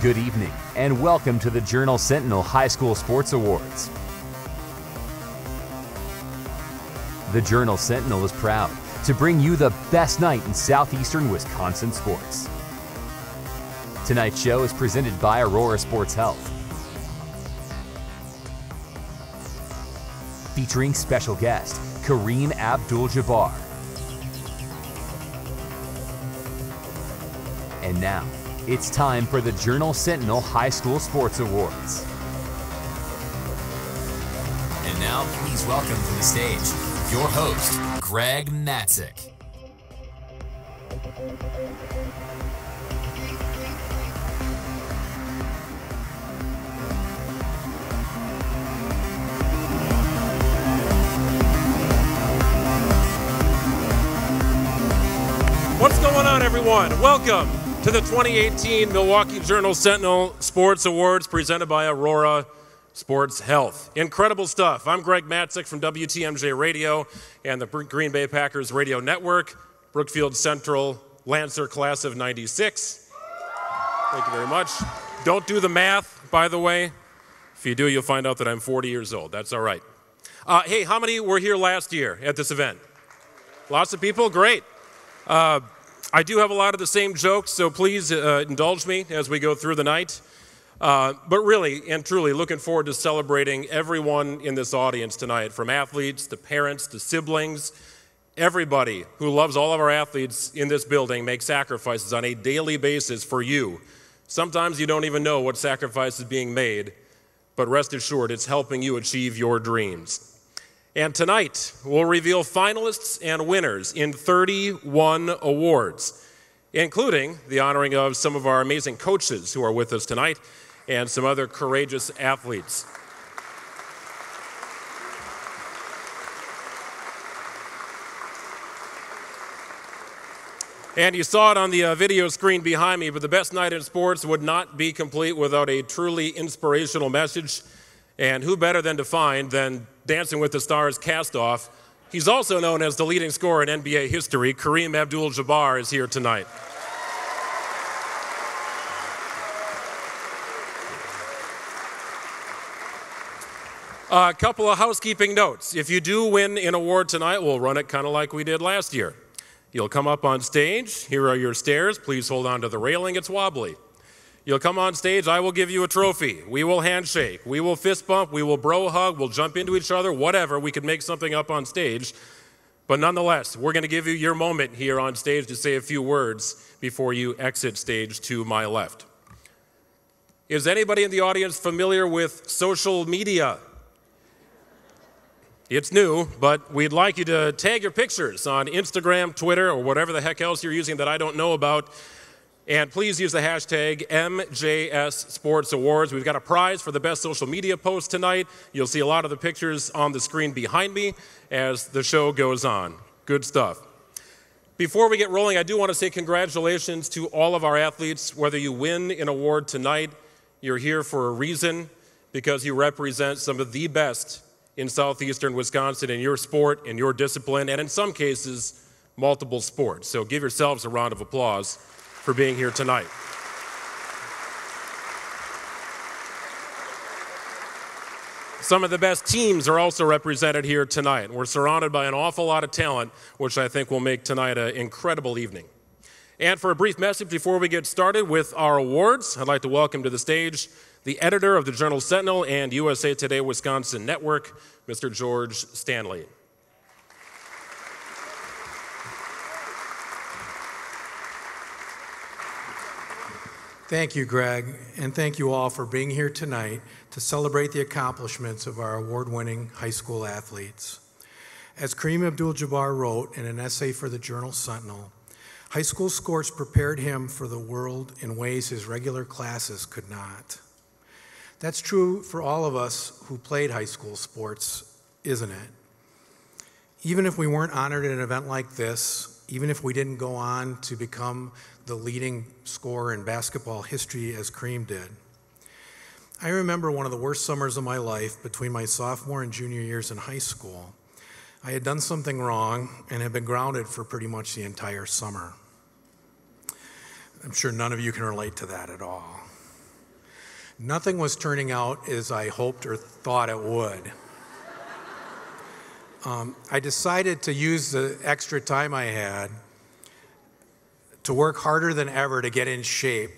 Good evening, and welcome to the Journal Sentinel High School Sports Awards. The Journal Sentinel is proud to bring you the best night in Southeastern Wisconsin sports. Tonight's show is presented by Aurora Sports Health, featuring special guest Kareem Abdul-Jabbar. And now, it's time for the Journal Sentinel High School Sports Awards. And now, please welcome to the stage your host, Greg Matzik. What's going on, everyone? Welcome to the 2018 Milwaukee Journal Sentinel Sports Awards presented by Aurora Sports Health. Incredible stuff. I'm Greg Matzik from WTMJ Radio and the Green Bay Packers Radio Network, Brookfield Central Lancer Class of '96. Thank you very much. Don't do the math, by the way. If you do, you'll find out that I'm 40 years old. That's all right. Hey, how many were here last year at this event? Lots of people? Great. I do have a lot of the same jokes, so please indulge me as we go through the night. But really and truly looking forward to celebrating everyone in this audience tonight, from athletes to parents to siblings. Everybody who loves all of our athletes in this building makes sacrifices on a daily basis for you. Sometimes you don't even know what sacrifice is being made, but rest assured it's helping you achieve your dreams. And tonight, we'll reveal finalists and winners in 31 awards, including the honoring of some of our amazing coaches who are with us tonight and some other courageous athletes. And you saw it on the video screen behind me, but the best night in sports would not be complete without a truly inspirational message. And who better than to find than Dancing with the Stars cast-off. He's also known as the leading scorer in NBA history. Kareem Abdul-Jabbar is here tonight. A couple of housekeeping notes. If you do win an award tonight, we'll run it kind of like we did last year. You'll come up on stage. Here are your stairs. Please hold on to the railing. It's wobbly. You'll come on stage, I will give you a trophy. We will handshake, we will fist bump, we will bro hug, we'll jump into each other, whatever. We could make something up on stage. But nonetheless, we're going to give you your moment here on stage to say a few words before you exit stage to my left. Is anybody in the audience familiar with social media? It's new, but we'd like you to tag your pictures on Instagram, Twitter, or whatever the heck else you're using that I don't know about. And please use the hashtag MJS Sports Awards. We've got a prize for the best social media post tonight. You'll see a lot of the pictures on the screen behind me as the show goes on. Good stuff. Before we get rolling, I do want to say congratulations to all of our athletes. Whether you win an award tonight, you're here for a reason, because you represent some of the best in Southeastern Wisconsin in your sport, in your discipline, and in some cases, multiple sports. So give yourselves a round of applause for being here tonight. Some of the best teams are also represented here tonight. We're surrounded by an awful lot of talent, which I think will make tonight an incredible evening. And for a brief message before we get started with our awards, I'd like to welcome to the stage the editor of the Journal Sentinel and USA Today Wisconsin Network, Mr. George Stanley. Thank you, Greg, and thank you all for being here tonight to celebrate the accomplishments of our award-winning high school athletes. As Kareem Abdul-Jabbar wrote in an essay for the Journal Sentinel, high school sports prepared him for the world in ways his regular classes could not. That's true for all of us who played high school sports, isn't it? Even if we weren't honored at an event like this, even if we didn't go on to become the leading scorer in basketball history as Kareem did. I remember one of the worst summers of my life between my sophomore and junior years in high school. I had done something wrong and had been grounded for pretty much the entire summer. I'm sure none of you can relate to that at all. Nothing was turning out as I hoped or thought it would. I decided to use the extra time I had to work harder than ever to get in shape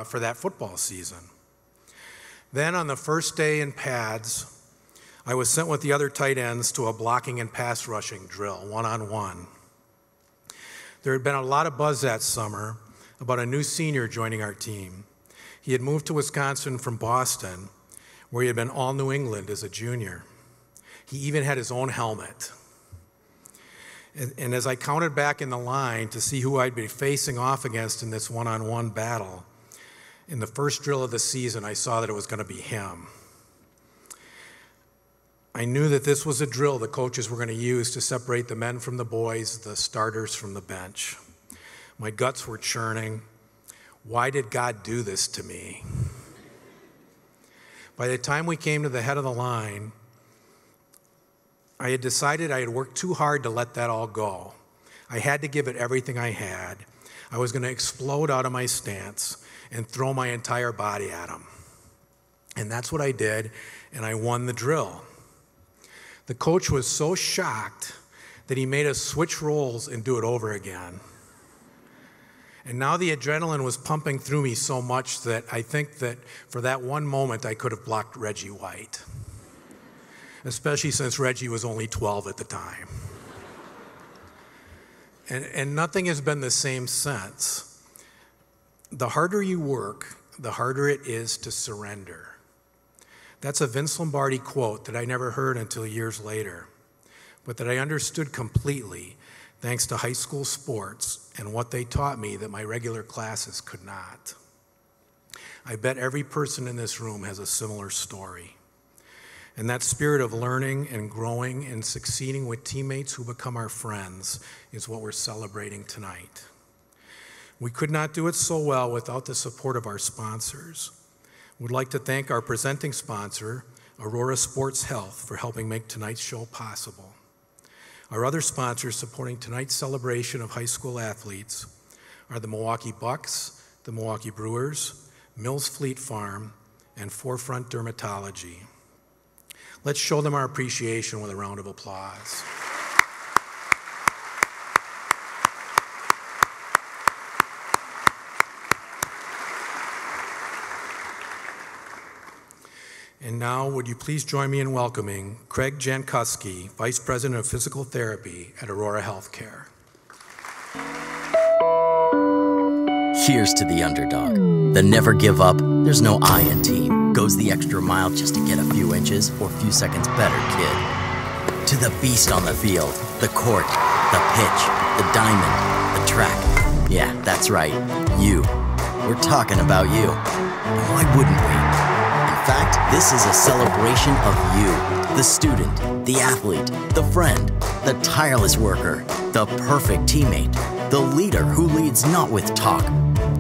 for that football season. Then on the first day in pads, I was sent with the other tight ends to a blocking and pass rushing drill, one-on-one. There had been a lot of buzz that summer about a new senior joining our team. He had moved to Wisconsin from Boston, where he had been all New England as a junior. He even had his own helmet. And as I counted back in the line to see who I'd be facing off against in this one-on-one battle, in the first drill of the season, I saw that it was going to be him. I knew that this was a drill the coaches were going to use to separate the men from the boys, the starters from the bench. My guts were churning. Why did God do this to me? By the time we came to the head of the line, I had decided I had worked too hard to let that all go. I had to give it everything I had. I was going to explode out of my stance and throw my entire body at him. And that's what I did, and I won the drill. The coach was so shocked that he made us switch roles and do it over again. And now the adrenaline was pumping through me so much that I think that for that one moment I could have blocked Reggie White, especially since Reggie was only 12 at the time. And nothing has been the same since. The harder you work, the harder it is to surrender. That's a Vince Lombardi quote that I never heard until years later, but that I understood completely thanks to high school sports and what they taught me that my regular classes could not. I bet every person in this room has a similar story. And that spirit of learning and growing and succeeding with teammates who become our friends is what we're celebrating tonight. We could not do it so well without the support of our sponsors. We'd like to thank our presenting sponsor, Aurora Sports Health, for helping make tonight's show possible. Our other sponsors supporting tonight's celebration of high school athletes are the Milwaukee Bucks, the Milwaukee Brewers, Mills Fleet Farm, and Forefront Dermatology. Let's show them our appreciation with a round of applause. And now, would you please join me in welcoming Craig Jankowski, Vice President of Physical Therapy at Aurora Healthcare. Here's to the underdog, the never give up, there's no I in team, goes the extra mile just to get a few inches or few seconds better kid. To the beast on the field, the court, the pitch, the diamond, the track. Yeah, that's right, you. We're talking about you. And why wouldn't we? In fact, this is a celebration of you, the student, the athlete, the friend, the tireless worker, the perfect teammate, the leader who leads not with talk,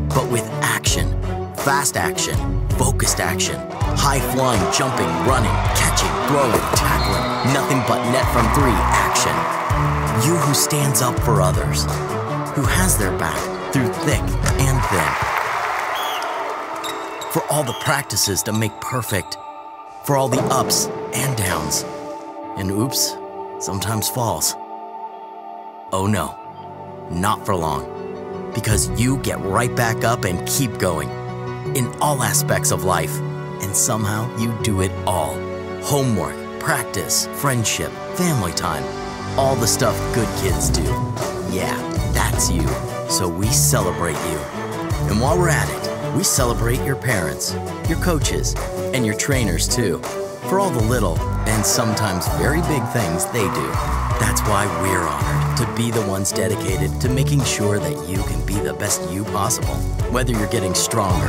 but with action, fast action, focused action, high-flying, jumping, running, catching, throwing, tackling, nothing but net from three action. You who stands up for others, who has their back through thick and thin. For all the practices to make perfect, for all the ups and downs, and oops, sometimes falls. Oh no, not for long, because you get right back up and keep going in all aspects of life, and somehow you do it all. Homework, practice, friendship, family time, all the stuff good kids do. Yeah, that's you, so we celebrate you. And while we're at it, we celebrate your parents, your coaches, and your trainers too, for all the little and sometimes very big things they do. That's why we're honored to be the ones dedicated to making sure that you can be the best you possible, whether you're getting stronger,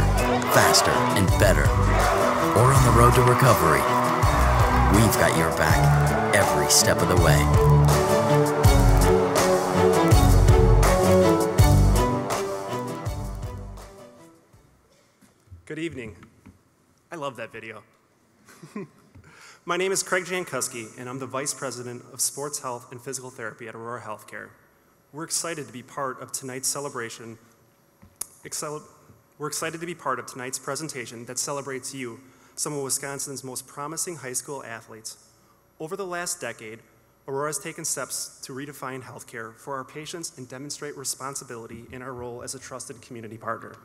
faster, and better, or on the road to recovery. We've got your back every step of the way. Good evening. I love that video. My name is Craig Jankowski, and I'm the Vice President of Sports Health and Physical Therapy at Aurora Healthcare. We're excited to be part of tonight's celebration We're excited to be part of tonight's presentation that celebrates you, some of Wisconsin's most promising high school athletes. Over the last decade, Aurora has taken steps to redefine healthcare for our patients and demonstrate responsibility in our role as a trusted community partner.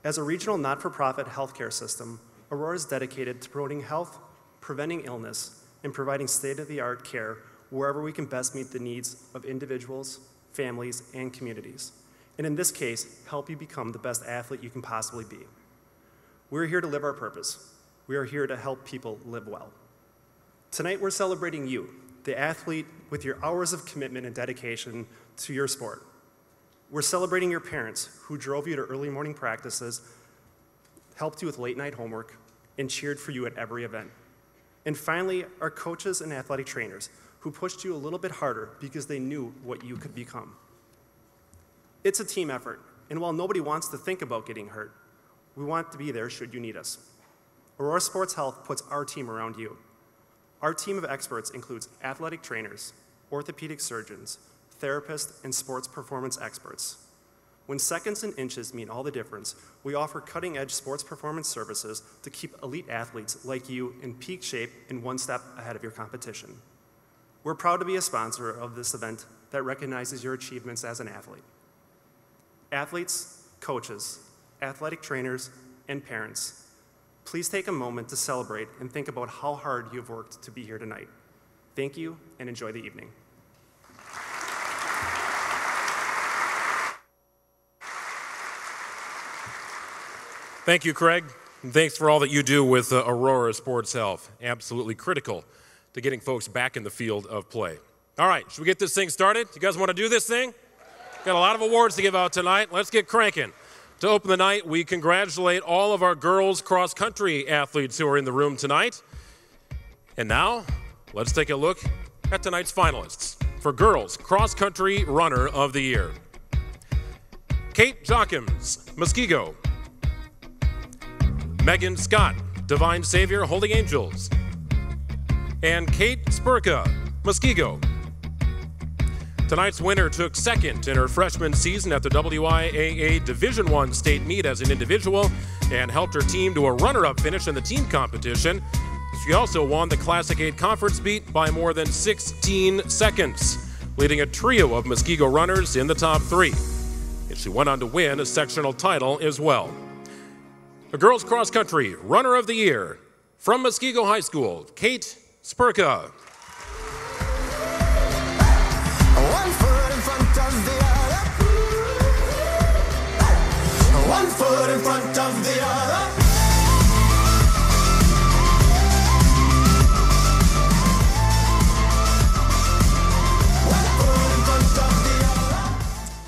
As a regional not-for-profit healthcare system, Aurora is dedicated to promoting health, preventing illness, and providing state-of-the-art care wherever we can best meet the needs of individuals, families, and communities. And in this case, help you become the best athlete you can possibly be. We're here to live our purpose. We are here to help people live well. Tonight, we're celebrating you, the athlete with your hours of commitment and dedication to your sport. We're celebrating your parents who drove you to early morning practices, helped you with late night homework, and cheered for you at every event. And finally, our coaches and athletic trainers who pushed you a little bit harder because they knew what you could become. It's a team effort, and while nobody wants to think about getting hurt, we want to be there should you need us. Aurora Sports Health puts our team around you. Our team of experts includes athletic trainers, orthopedic surgeons, therapists, and sports performance experts. When seconds and inches mean all the difference, we offer cutting-edge sports performance services to keep elite athletes like you in peak shape and one step ahead of your competition. We're proud to be a sponsor of this event that recognizes your achievements as an athlete. Athletes, coaches, athletic trainers, and parents, please take a moment to celebrate and think about how hard you've worked to be here tonight. Thank you, and enjoy the evening. Thank you, Craig, and thanks for all that you do with Aurora Sports Health. Absolutely critical to getting folks back in the field of play. All right, should we get this thing started? You guys want to do this thing? Got a lot of awards to give out tonight. Let's get cranking. To open the night, we congratulate all of our girls cross-country athletes who are in the room tonight. And now, let's take a look at tonight's finalists for Girls Cross-Country Runner of the Year. Kate Jochams, Muskego. Megan Scott, Divine Savior, Holy Angels. And Kate Spurka, Muskego. Tonight's winner took second in her freshman season at the WIAA Division I state meet as an individual and helped her team to a runner-up finish in the team competition. She also won the Classic 8 conference meet by more than 16 seconds, leading a trio of Muskego runners in the top 3. And she went on to win a sectional title as well. The Girls Cross Country Runner of the Year from Muskego High School, Kate Spurka. One foot in front of the other. One foot in front of the other.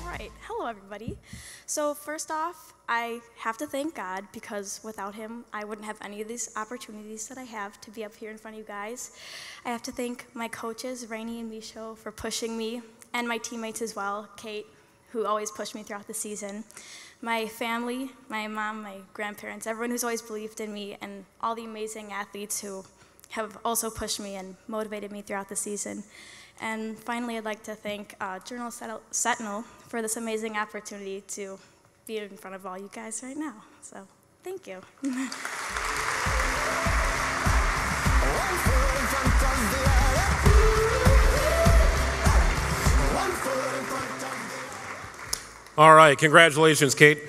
All right, hello everybody. So first off, I have to thank God because without him, I wouldn't have any of these opportunities that I have to be up here in front of you guys. I have to thank my coaches, Rainey and Misho, for pushing me, and my teammates as well, Kate, who always pushed me throughout the season. My family, my mom, my grandparents, everyone who's always believed in me, and all the amazing athletes who have also pushed me and motivated me throughout the season. And finally, I'd like to thank Journal Sentinel for this amazing opportunity to be in front of all you guys right now. So, thank you. All right, congratulations, Kate.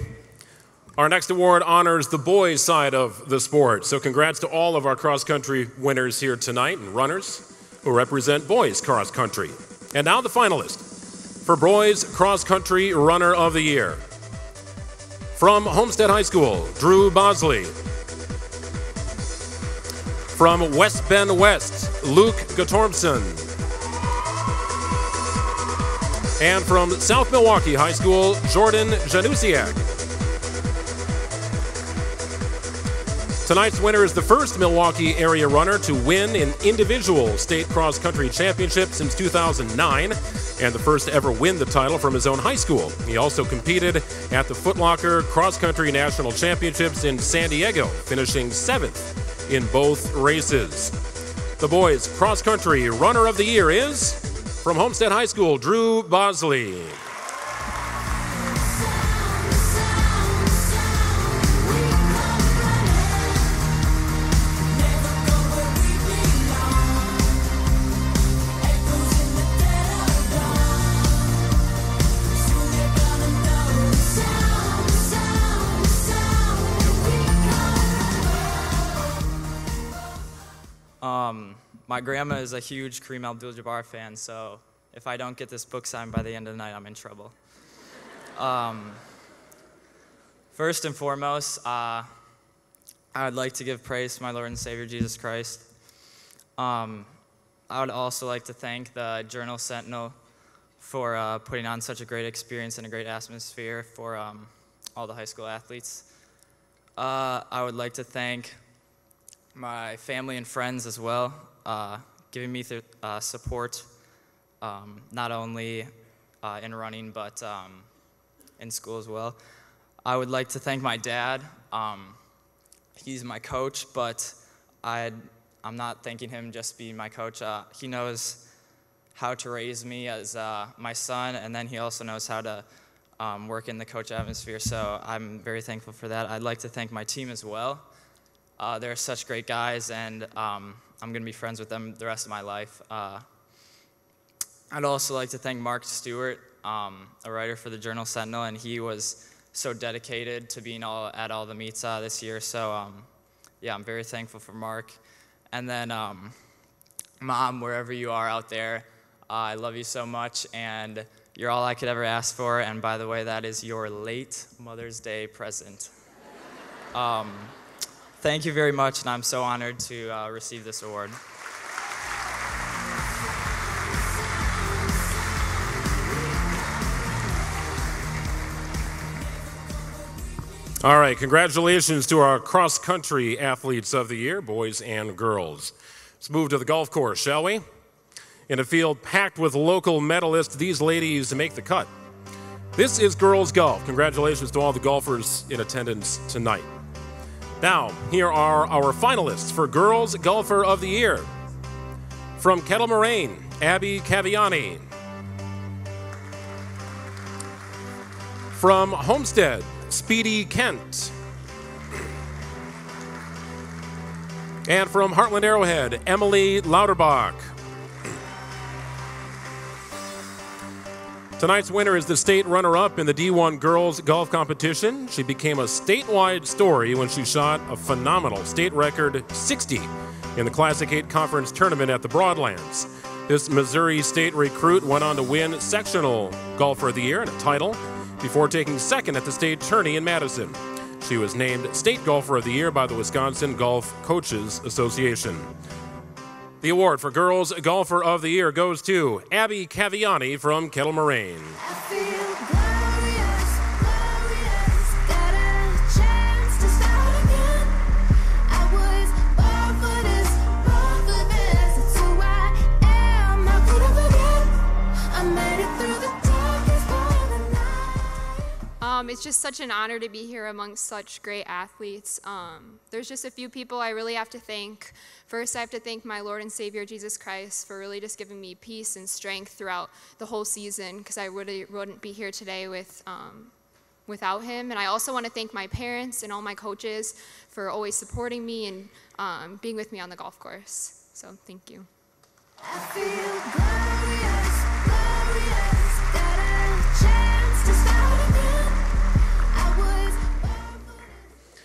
Our next award honors the boys' side of the sport. So congrats to all of our cross-country winners here tonight and runners who represent boys cross-country. And now the finalist for Boys Cross-Country Runner of the Year. From Homestead High School, Drew Bosley. From West Bend West, Luke Gatormson. And from South Milwaukee High School, Jordan Janusiak. Tonight's winner is the first Milwaukee area runner to win an individual state cross-country championship since 2009, and the first to ever win the title from his own high school. He also competed at the Foot Locker Cross-Country National Championships in San Diego, finishing 7th in both races. The boys' cross-country runner of the year is, from Homestead High School, Drew Bosley. My grandma is a huge Kareem Abdul-Jabbar fan, so if I don't get this book signed by the end of the night, I'm in trouble. First and foremost, I would like to give praise to my Lord and Savior, Jesus Christ. I would also like to thank the Journal Sentinel for putting on such a great experience and a great atmosphere for all the high school athletes. I would like to thank my family and friends as well, giving me support, not only in running, but in school as well. I would like to thank my dad. He's my coach, but I'm not thanking him just being my coach. He knows how to raise me as my son, and then he also knows how to work in the coach atmosphere, so I'm very thankful for that. I'd like to thank my team as well. They're such great guys, and I'm going to be friends with them the rest of my life. I'd also like to thank Mark Stewart, a writer for the Journal Sentinel, and he was so dedicated to being at all the meets this year, so yeah, I'm very thankful for Mark. And then Mom, wherever you are out there, I love you so much, and you're all I could ever ask for, and by the way, that is your late Mother's Day present. Thank you very much, and I'm so honored to receive this award. All right, congratulations to our cross-country athletes of the year, boys and girls. Let's move to the golf course, shall we? In a field packed with local medalists, these ladies make the cut. This is girls golf. Congratulations to all the golfers in attendance tonight. Now, here are our finalists for Girls Golfer of the Year. From Kettle Moraine, Abby Caviani. From Homestead, Speedy Kent. And from Heartland Arrowhead, Emily Lauterbach. Tonight's winner is the state runner-up in the D1 girls golf competition. She became a statewide story when she shot a phenomenal state record 60 in the Classic 8 Conference Tournament at the Broadlands. This Missouri State recruit went on to win Sectional Golfer of the Year and a title before taking second at the state tourney in Madison. She was named State Golfer of the Year by the Wisconsin Golf Coaches Association. The award for Girls Golfer of the Year goes to Abby Caviani from Kettle Moraine. I feel glorious, glorious, got a chance to start again. I was born for this, it's who I am, how could I forget? I made it through the darkest part of the night. It's just such an honor to be here amongst such great athletes. There's just a few people I really have to thank. First, I have to thank my Lord and Savior, Jesus Christ, for really just giving me peace and strength throughout the whole season, because I really wouldn't be here today without him. And I also want to thank my parents and all my coaches for always supporting me and being with me on the golf course. So thank you. I feel glorious, glorious, got a chance to start again. I was born for this.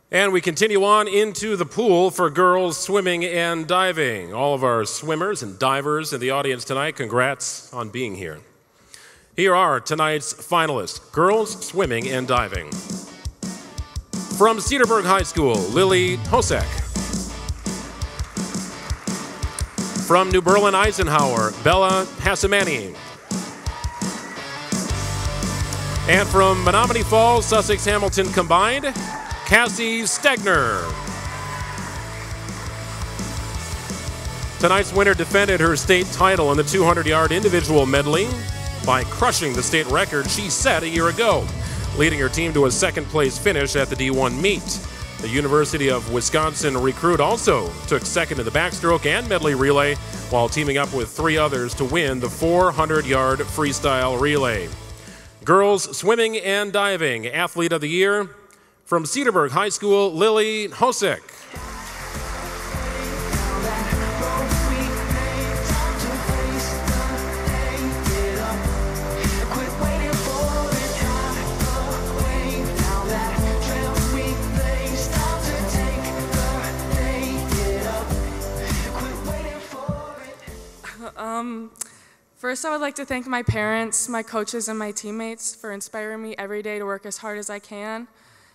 And we continue on into the pool for girls swimming and diving. All of our swimmers and divers in the audience tonight, congrats on being here. Here are tonight's finalists, girls swimming and diving. From Cedarburg High School, Lily Hosek. From New Berlin Eisenhower, Bella Passamani. And from Menominee Falls, Sussex Hamilton combined, Cassie Stegner. Tonight's winner defended her state title in the 200-yard individual medley by crushing the state record she set a year ago, leading her team to a second-place finish at the D1 meet. The University of Wisconsin recruit also took second in the backstroke and medley relay, while teaming up with three others to win the 400-yard freestyle relay. Girls swimming and diving, Athlete of the Year, from Cedarburg High School, Lily Hosek. First, I would like to thank my parents, my coaches, and my teammates for inspiring me every day to work as hard as I can,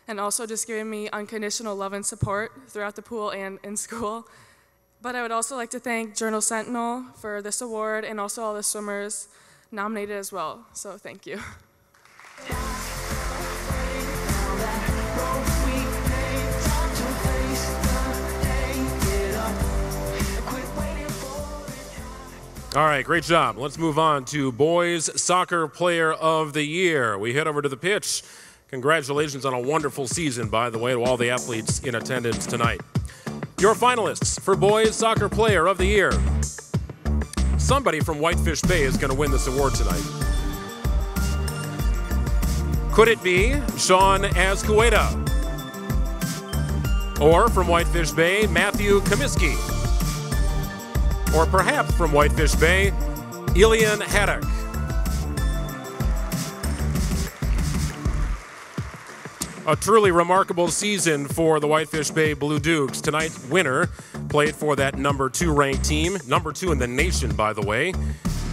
and also just giving me unconditional love and support throughout the pool and in school. But I would also like to thank Journal Sentinel for this award and also all the swimmers nominated as well. So thank you. All right, great job. Let's move on to Boys Soccer Player of the Year. We head over to the pitch. Congratulations on a wonderful season, by the way, to all the athletes in attendance tonight. Your finalists for Boys Soccer Player of the Year. Somebody from Whitefish Bay is going to win this award tonight. Could it be Sean Azcueta? Or from Whitefish Bay, Matthew Comiskey? Or perhaps from Whitefish Bay, Elian Haddock. A truly remarkable season for the Whitefish Bay Blue Dukes. Tonight's winner played for that number 2 ranked team, number 2 in the nation, by the way.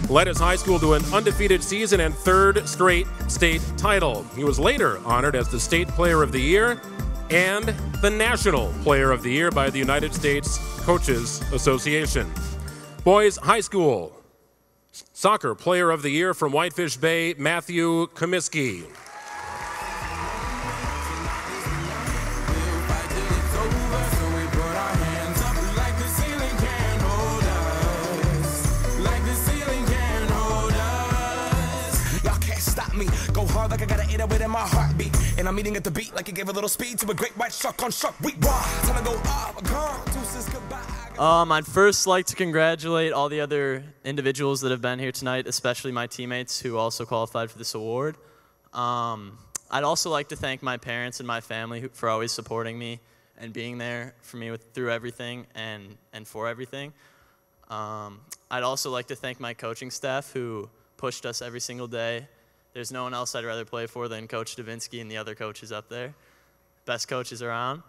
Led his high school to an undefeated season and 3rd straight state title. He was later honored as the State Player of the Year and the National Player of the Year by the United States Coaches Association. Boys High School Soccer Player of the Year from Whitefish Bay, Matthew Comiskey. Like I got an 808 in my heartbeat, and I'm eating at the beat like it gave a little speed to a great white shark on shark week. Time to go up, gone, deuces, goodbye. I'd first like to congratulate all the other individuals that have been here tonight, especially my teammates who also qualified for this award. I'd also like to thank my parents and my family for always supporting me and being there for me through everything and for everything. I'd also like to thank my coaching staff who pushed us every single day. There's no one else I'd rather play for than Coach Davinsky and the other coaches up there. Best coaches around.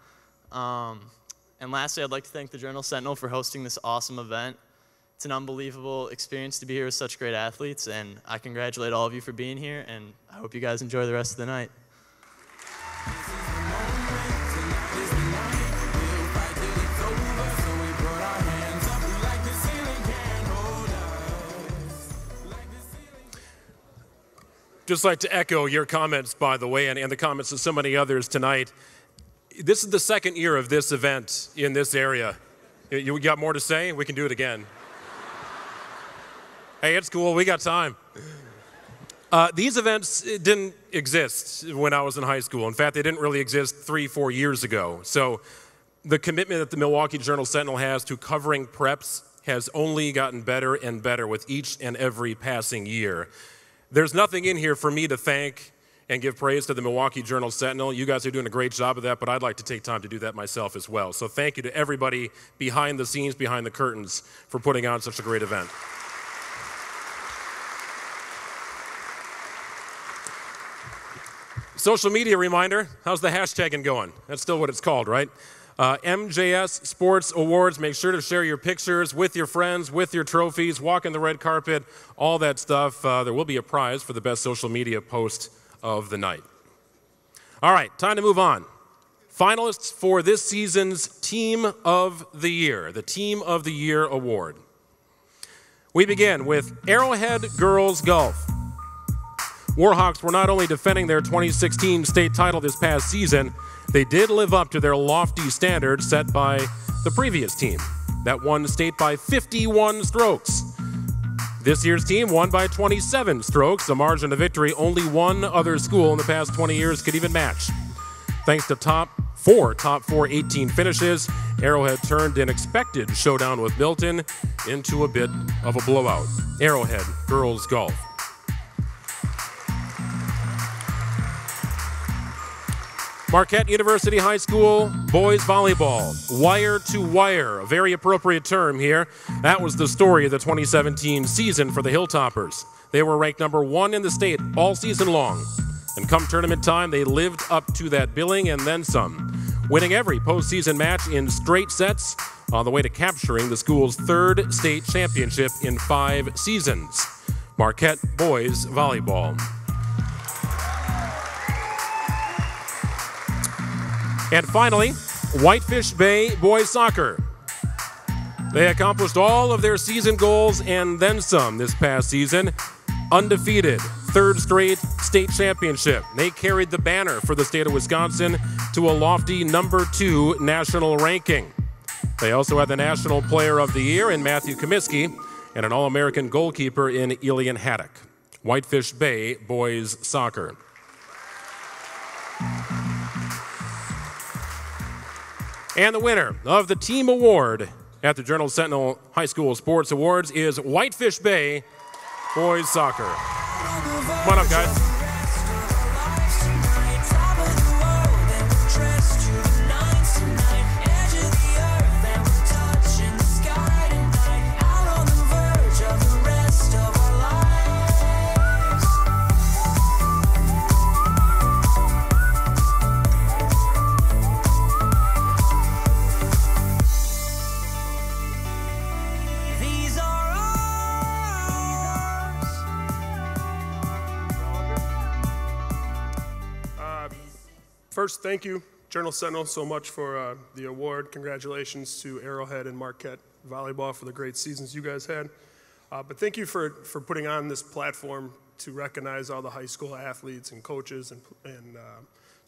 And lastly, I'd like to thank the Journal Sentinel for hosting this awesome event. It's an unbelievable experience to be here with such great athletes, and I congratulate all of you for being here, and I hope you guys enjoy the rest of the night. Just like to echo your comments, by the way, and the comments of so many others tonight. This is the 2nd year of this event in this area. You got more to say? We can do it again. Hey, it's cool. We got time. These events didn't exist when I was in high school. In fact, they didn't really exist 3-4 years ago. So the commitment that the Milwaukee Journal Sentinel has to covering preps has only gotten better and better with each and every passing year. There's nothing in here for me to thank and give praise to the Milwaukee Journal Sentinel. You guys are doing a great job of that, but I'd like to take time to do that myself as well. So thank you to everybody behind the scenes, behind the curtains, for putting on such a great event. Social media reminder, how's the hashtagging going? That's still what it's called, right? MJS Sports Awards. Make sure to share your pictures with your friends, with your trophies, walking the red carpet, all that stuff. There will be a prize for the best social media post of the night. All right, time to move on. Finalists for this season's Team of the Year, the Team of the Year Award. We begin with Arrowhead Girls Golf. Warhawks were not only defending their 2016 state title this past season, they did live up to their lofty standards set by the previous team that won state by 51 strokes. This year's team won by 27 strokes, a margin of victory only one other school in the past 20 years could even match. Thanks to top four 18 finishes, Arrowhead turned an expected showdown with Milton into a bit of a blowout. Arrowhead Girls Golf. Marquette University High School boys volleyball, wire to wire, a very appropriate term here. That was the story of the 2017 season for the Hilltoppers. They were ranked number 1 in the state all season long. And come tournament time, they lived up to that billing and then some, winning every postseason match in straight sets on the way to capturing the school's 3rd state championship in 5 seasons. Marquette boys volleyball. And finally, Whitefish Bay boys soccer. They accomplished all of their season goals and then some this past season. Undefeated, third straight state championship. They carried the banner for the state of Wisconsin to a lofty #2 national ranking. They also had the National Player of the Year in Matthew Comiskey and an All-American goalkeeper in Elian Haddock. Whitefish Bay boys soccer. And the winner of the team award at the Journal-Sentinel High School Sports Awards is Whitefish Bay boys soccer. Come on up, guys. First, thank you, Journal-Sentinel, so much for the award. Congratulations to Arrowhead and Marquette volleyball for the great seasons you guys had. But thank you for putting on this platform to recognize all the high school athletes and coaches and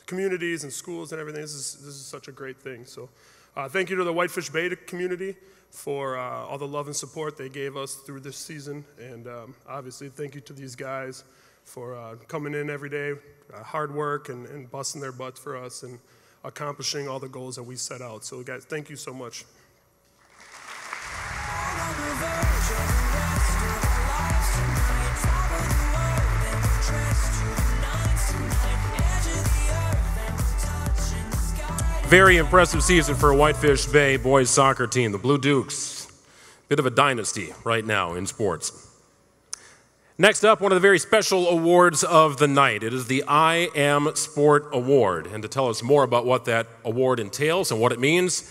communities and schools and everything. This is such a great thing. So thank you to the Whitefish Bay community for all the love and support they gave us through this season. And obviously, thank you to these guys for coming in every day, hard work and busting their butts for us and accomplishing all the goals that we set out. So guys, thank you so much. Very impressive season for a Whitefish Bay boys soccer team. The Blue Dukes, bit of a dynasty right now in sports. Next up, one of the very special awards of the night. It is the I Am Sport Award. And to tell us more about what that award entails and what it means,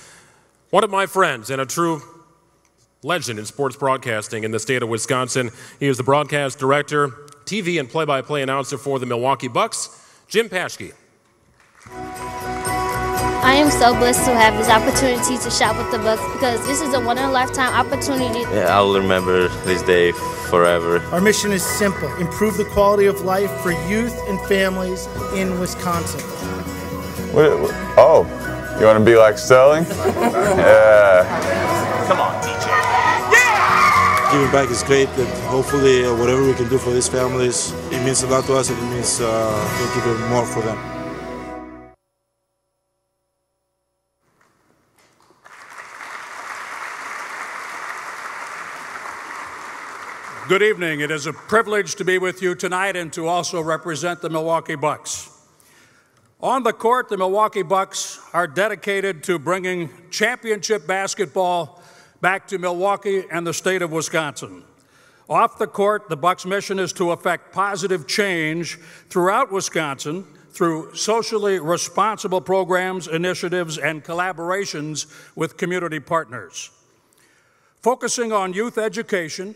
one of my friends and a true legend in sports broadcasting in the state of Wisconsin. He is the broadcast director, TV and play-by-play announcer for the Milwaukee Bucks, Jim Paschke. I am so blessed to have this opportunity to shop with the Bucks because this is a one-in-a-lifetime opportunity. Yeah, I'll remember this day forever. Our mission is simple: improve the quality of life for youth and families in Wisconsin. Oh, you want to be like Sterling? Yeah. Come on, DJ. Yeah! Giving back is great, and hopefully whatever we can do for these families, it means a lot to us, and it means we'll give it more for them. Good evening. It is a privilege to be with you tonight and to also represent the Milwaukee Bucks. On the court, the Milwaukee Bucks are dedicated to bringing championship basketball back to Milwaukee and the state of Wisconsin. Off the court, the Bucks' mission is to effect positive change throughout Wisconsin through socially responsible programs, initiatives, and collaborations with community partners. Focusing on youth education,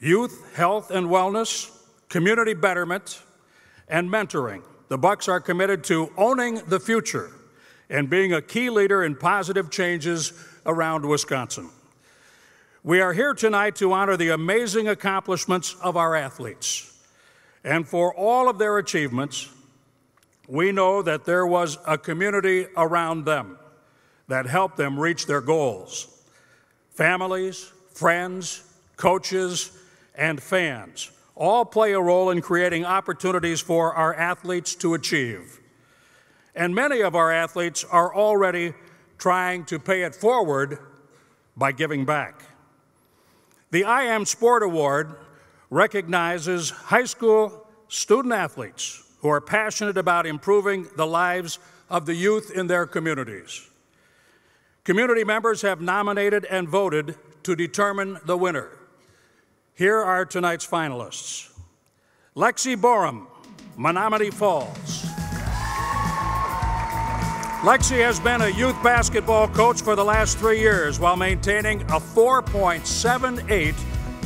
youth health and wellness, community betterment, and mentoring, the Bucks are committed to owning the future and being a key leader in positive changes around Wisconsin. We are here tonight to honor the amazing accomplishments of our athletes. And for all of their achievements, we know that there was a community around them that helped them reach their goals. Families, friends, coaches, and fans all play a role in creating opportunities for our athletes to achieve. And many of our athletes are already trying to pay it forward by giving back. The I Am Sport Award recognizes high school student athletes who are passionate about improving the lives of the youth in their communities. Community members have nominated and voted to determine the winner. Here are tonight's finalists. Lexi Borum, Menominee Falls. Lexi has been a youth basketball coach for the last 3 years while maintaining a 4.78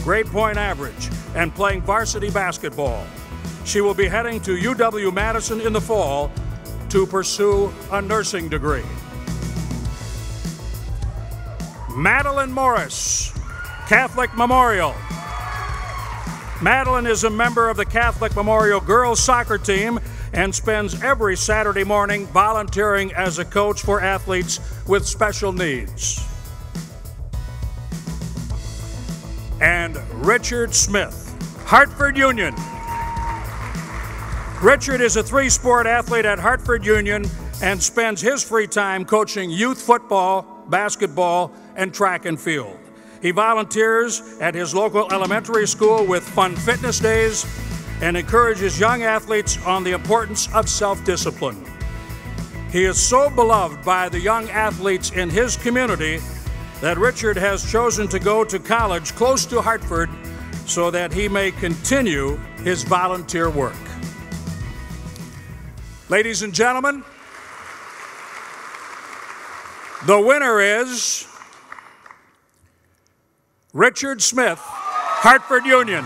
grade point average. and playing varsity basketball. She will be heading to UW-Madison in the fall to pursue a nursing degree. Madeline Morris, Catholic Memorial. Madeline is a member of the Catholic Memorial girls soccer team and spends every Saturday morning volunteering as a coach for athletes with special needs. And Richard Smith, Hartford Union. Richard is a three-sport athlete at Hartford Union and spends his free time coaching youth football, basketball, and track and field. He volunteers at his local elementary school with fun fitness days and encourages young athletes on the importance of self-discipline. He is so beloved by the young athletes in his community that Richard has chosen to go to college close to Hartford so that he may continue his volunteer work. Ladies and gentlemen, the winner is Richard Smith, Hartford Union.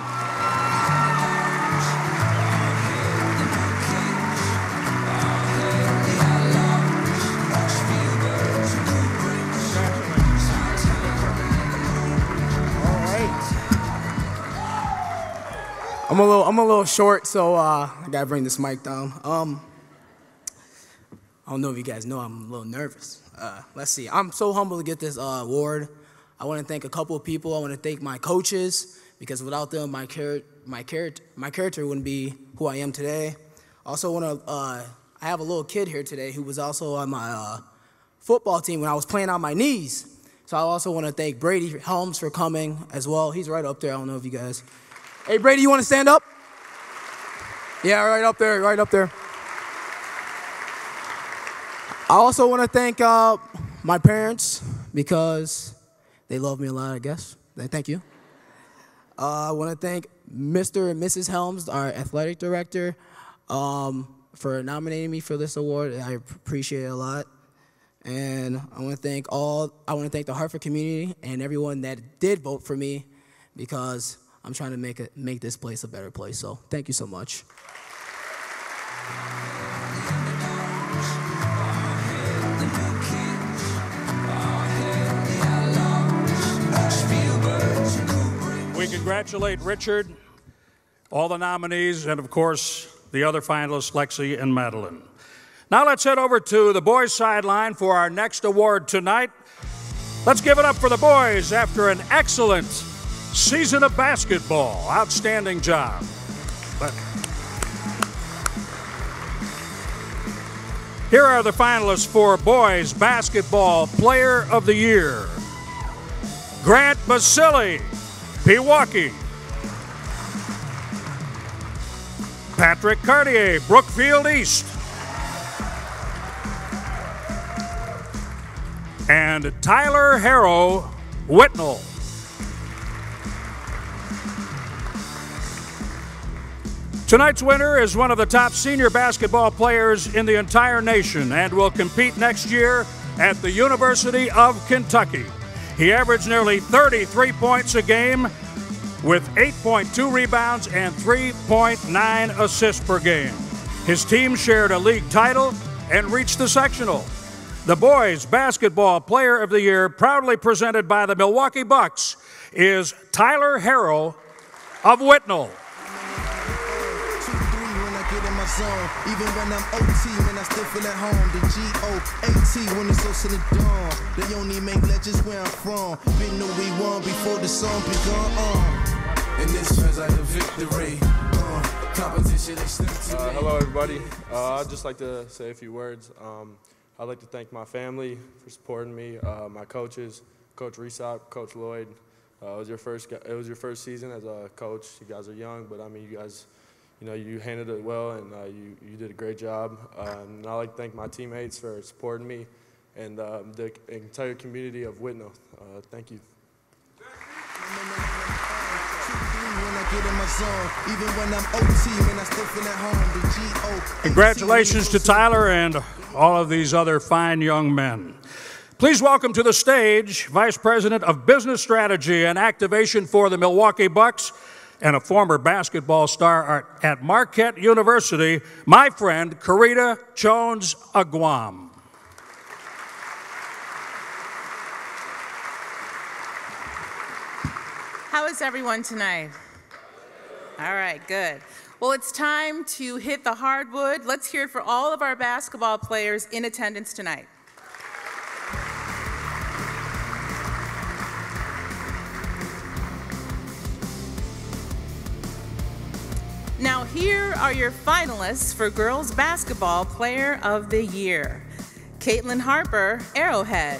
I'm a little short, so I gotta bring this mic down. I don't know if you guys know, I'm a little nervous. Let's see. I'm so humbled to get this award. I want to thank a couple of people. I want to thank my coaches, because without them, my character wouldn't be who I am today. Also, I have a little kid here today who was also on my football team when I was playing on my knees. So I also want to thank Brady Helms for coming as well. He's right up there. I don't know if you guys. Hey, Brady, you want to stand up? Yeah, right up there, right up there. I also want to thank my parents, because they love me a lot, I guess. Thank you. I want to thank Mr. and Mrs. Helms, our athletic director, for nominating me for this award. I appreciate it a lot. And I want to thank the Hartford community and everyone that did vote for me, because I'm trying to make this place a better place. So thank you so much. We congratulate Richard, all the nominees, and of course, the other finalists, Lexi and Madeline. Now let's head over to the boys' sideline for our next award tonight. Let's give it up for the boys after an excellent season of basketball. Outstanding job. Here are the finalists for Boys Basketball Player of the Year. Grant Basili, Pewaukee. Patrick Cartier, Brookfield East. And Tyler Harrow, Whitnall. Tonight's winner is one of the top senior basketball players in the entire nation and will compete next year at the University of Kentucky. He averaged nearly 33 points a game with 8.2 rebounds and 3.9 assists per game. His team shared a league title and reached the sectional. The Boys Basketball Player of the Year, proudly presented by the Milwaukee Bucks, is Tyler Harrow of Whitnall. Zone. Even when I'm OT, man, I still feel at home. The G-O-A-T when it's so in the dawn. They only make legends where I'm from. Been know we won before the song begun. And this feels like a victory. Competition extends. Hello, everybody. I'd just like to say a few words. I'd like to thank my family for supporting me, my coaches, Coach Resop, Coach Lloyd. It was your first season as a coach. You guys are young, but I mean, you guys. You know, you handled it well, and you did a great job. And I'd like to thank my teammates for supporting me and the entire community of Whitnall. Thank you. Congratulations to Tyler and all of these other fine young men. Please welcome to the stage Vice President of Business Strategy and Activation for the Milwaukee Bucks, and a former basketball star at Marquette University, my friend, Karita Jones-Aguam. How is everyone tonight? All right, good. Well, it's time to hit the hardwood. Let's hear it for all of our basketball players in attendance tonight. Now, here are your finalists for Girls Basketball Player of the Year. Caitlin Harper, Arrowhead.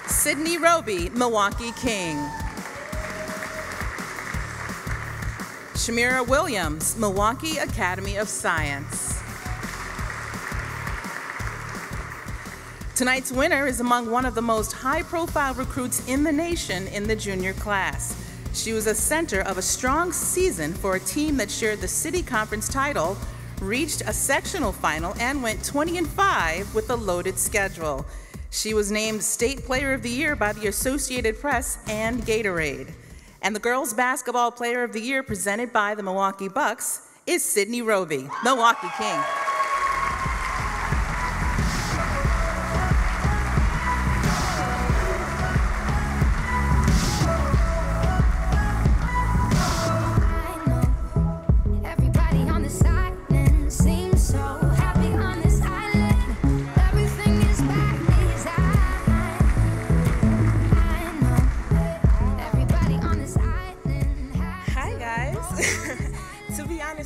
Sydney Roby, Milwaukee King. Shamira Williams, Milwaukee Academy of Science. Tonight's winner is among one of the most high-profile recruits in the nation in the junior class. She was a center of a strong season for a team that shared the city conference title, reached a sectional final, and went 20-5 with a loaded schedule. She was named State Player of the Year by the Associated Press and Gatorade. And the Girls Basketball Player of the Year, presented by the Milwaukee Bucks, is Sydney Roby, Milwaukee King.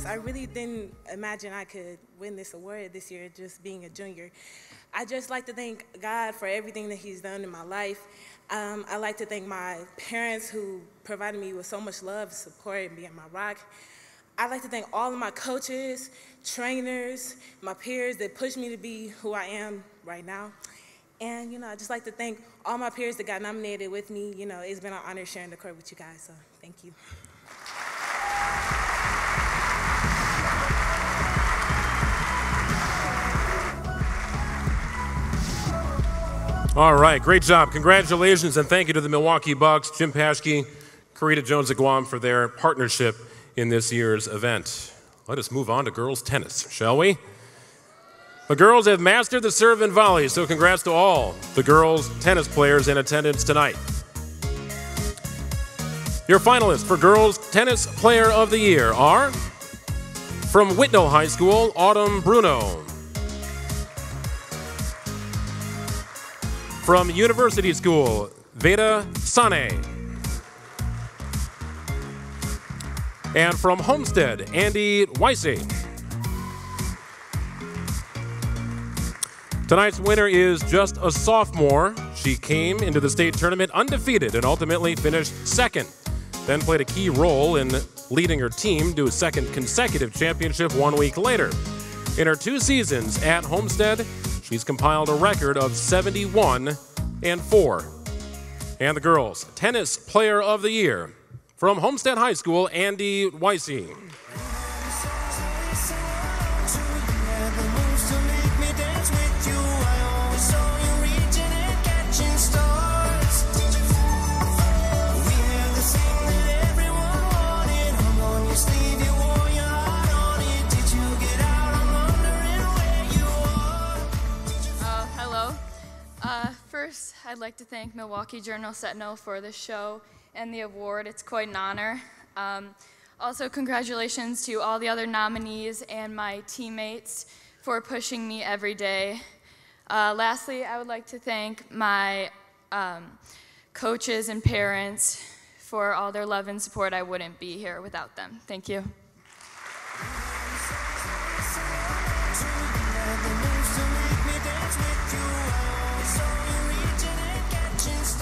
I really didn't imagine I could win this award this year, just being a junior. I just like to thank God for everything that He's done in my life. I like to thank my parents who provided me with so much love, support, and being my rock. I'd like to thank all of my coaches, trainers, my peers that pushed me to be who I am right now. And, I'd just like to thank all my peers that got nominated with me. It's been an honor sharing the court with you guys, so thank you. All right, great job. Congratulations and thank you to the Milwaukee Bucks, Jim Paschke, Karita Jones-Aguam for their partnership in this year's event. Let us move on to girls tennis, shall we? The girls have mastered the serve and volley, so congrats to all the girls tennis players in attendance tonight. Your finalists for Girls Tennis Player of the Year are from Whitnall High School, Autumn Bruno. From University School, Veda Sane. And from Homestead, Andy Weissy. Tonight's winner is just a sophomore. She came into the state tournament undefeated and ultimately finished second. Then played a key role in leading her team to a second consecutive championship 1 week later. In her 2 seasons at Homestead, she's compiled a record of 71-4. And the girls' Tennis Player of the Year from Homestead High School, Andy Weissy. First, I'd like to thank Milwaukee Journal-Sentinel for the show and the award. It's quite an honor. Also, congratulations to all the other nominees and my teammates for pushing me every day. Lastly, I would like to thank my coaches and parents for all their love and support. I wouldn't be here without them. Thank you.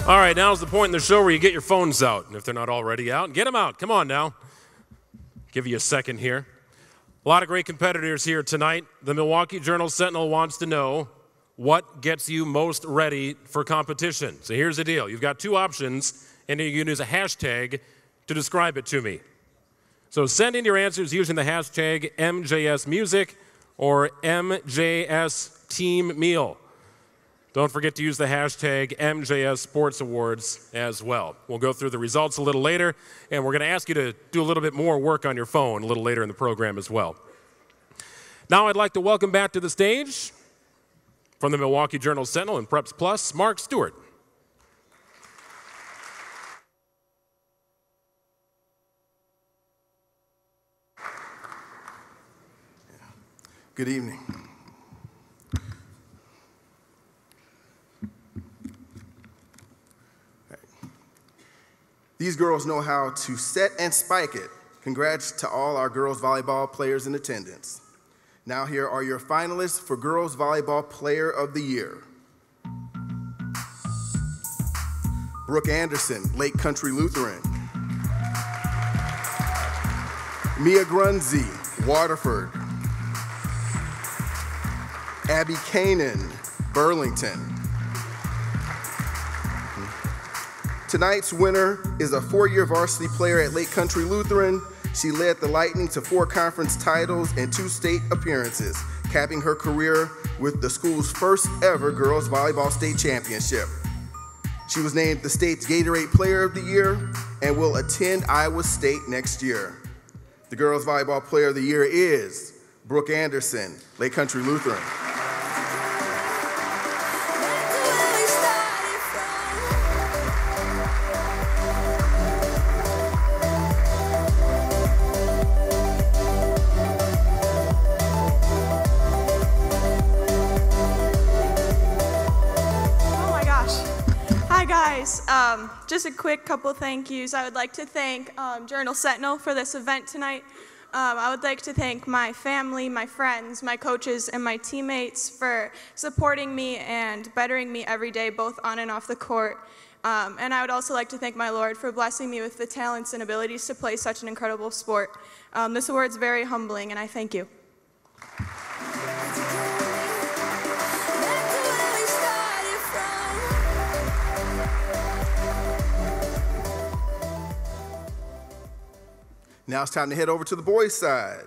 All right, now's the point in the show where you get your phones out. And if they're not already out, get them out. Come on now. Give you a second here. A lot of great competitors here tonight. The Milwaukee Journal-Sentinel wants to know what gets you most ready for competition. So here's the deal. You've got 2 options, and you can use a hashtag to describe it to me. So send in your answers using the hashtag MJSMusic or MJSTeamMeal. Don't forget to use the hashtag MJS Sports Awards as well. We'll go through the results a little later, and we're going to ask you to do a little bit more work on your phone a little later in the program as well. Now I'd like to welcome back to the stage from the Milwaukee Journal-Sentinel and Preps Plus, Mark Stewart. Good evening. These girls know how to set and spike it. Congrats to all our girls volleyball players in attendance. Now here are your finalists for Girls Volleyball Player of the Year. Brooke Anderson, Lake Country Lutheran. Mia Grunzi, Waterford. Abby Kanan, Burlington. Tonight's winner is a 4-year varsity player at Lake Country Lutheran. She led the Lightning to 4 conference titles and 2 state appearances, capping her career with the school's first ever girls volleyball state championship. She was named the state's Gatorade Player of the Year and will attend Iowa State next year. The girls volleyball Player of the Year is Brooke Anderson, Lake Country Lutheran. Just a quick couple thank yous. I would like to thank Journal-Sentinel for this event tonight. I would like to thank my family, my friends, my coaches, and my teammates for supporting me and bettering me every day, both on and off the court. And I would also like to thank my Lord for blessing me with the talents and abilities to play such an incredible sport. This award is very humbling, and I thank you. Now it's time to head over to the boys' side.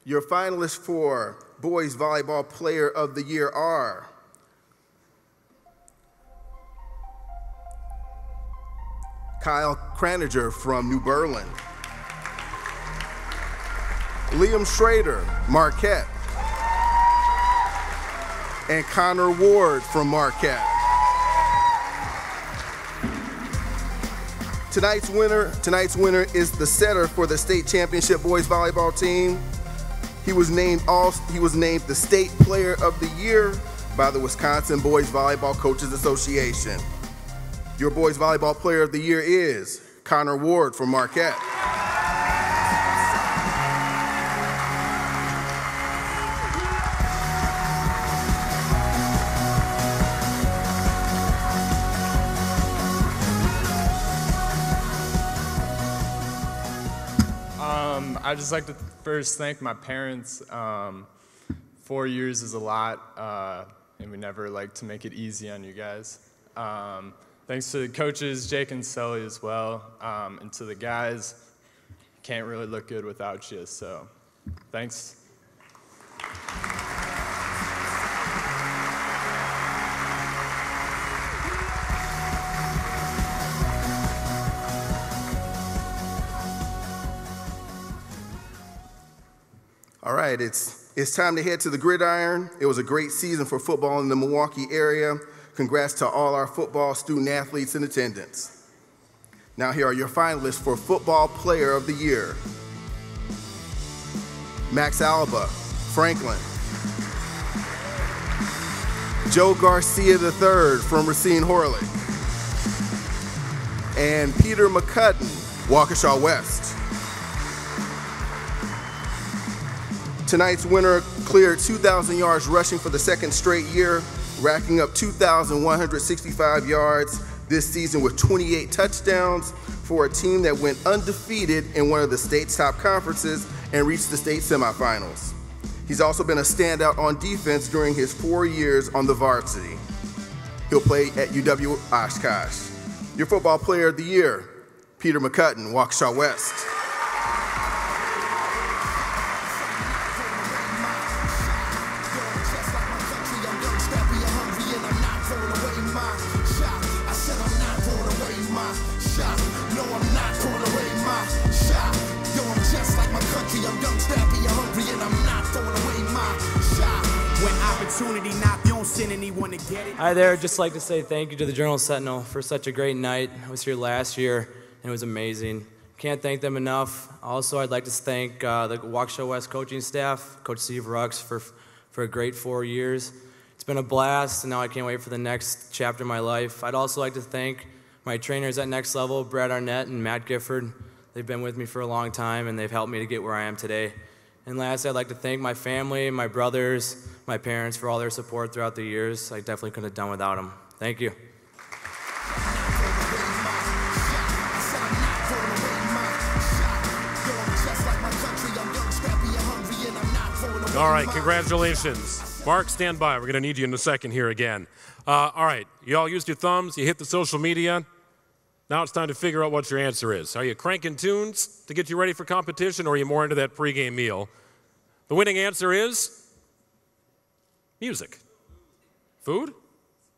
Your finalists for Boys Volleyball Player of the Year are Kyle Craniger from New Berlin, Liam Schrader, Marquette, and Connor Ward from Marquette. Tonight's winner is the setter for the state championship boys volleyball team. He was named the state player of the year by the Wisconsin Boys Volleyball Coaches Association. Your boys volleyball player of the year is Connor Ward from Marquette. I'd just like to first thank my parents. 4 years is a lot, and we never like to make it easy on you guys. Thanks to the coaches, Jake and Sully as well, and to the guys. Can't really look good without you, so thanks. All right, it's time to head to the gridiron. It was a great season for football in the Milwaukee area. Congrats to all our football student athletes in attendance. Now here are your finalists for Football Player of the Year. Max Alba, Franklin. Joe Garcia III from Racine Horlick. And Peter McCudden, Waukesha West. Tonight's winner cleared 2,000 yards rushing for the second straight year, racking up 2,165 yards this season with 28 touchdowns for a team that went undefeated in one of the state's top conferences and reached the state semifinals. He's also been a standout on defense during his 4 years on the varsity. He'll play at UW Oshkosh. Your football player of the year, Peter McCutton, Waukesha West. opportunity. Now if you don't send anyone to get it. Hi there, I'd just like to say thank you to the Journal-Sentinel for such a great night. I was here last year, and it was amazing. Can't thank them enough. Also, I'd like to thank the Waukesha West coaching staff, Coach Steve Rux, for a great 4 years. It's been a blast, and now I can't wait for the next chapter of my life. I'd also like to thank my trainers at Next Level, Brad Arnett and Matt Gifford. They've been with me for a long time, and they've helped me to get where I am today. And last, I'd like to thank my family, my brothers, my parents for all their support throughout the years. I definitely couldn't have done without them. Thank you. All right, congratulations. Mark, stand by. We're going to need you in a second here again. All right, you all used your thumbs. You hit the social media. Now it's time to figure out what your answer is. Are you cranking tunes to get you ready for competition, or are you more into that pregame meal? The winning answer is music. Food?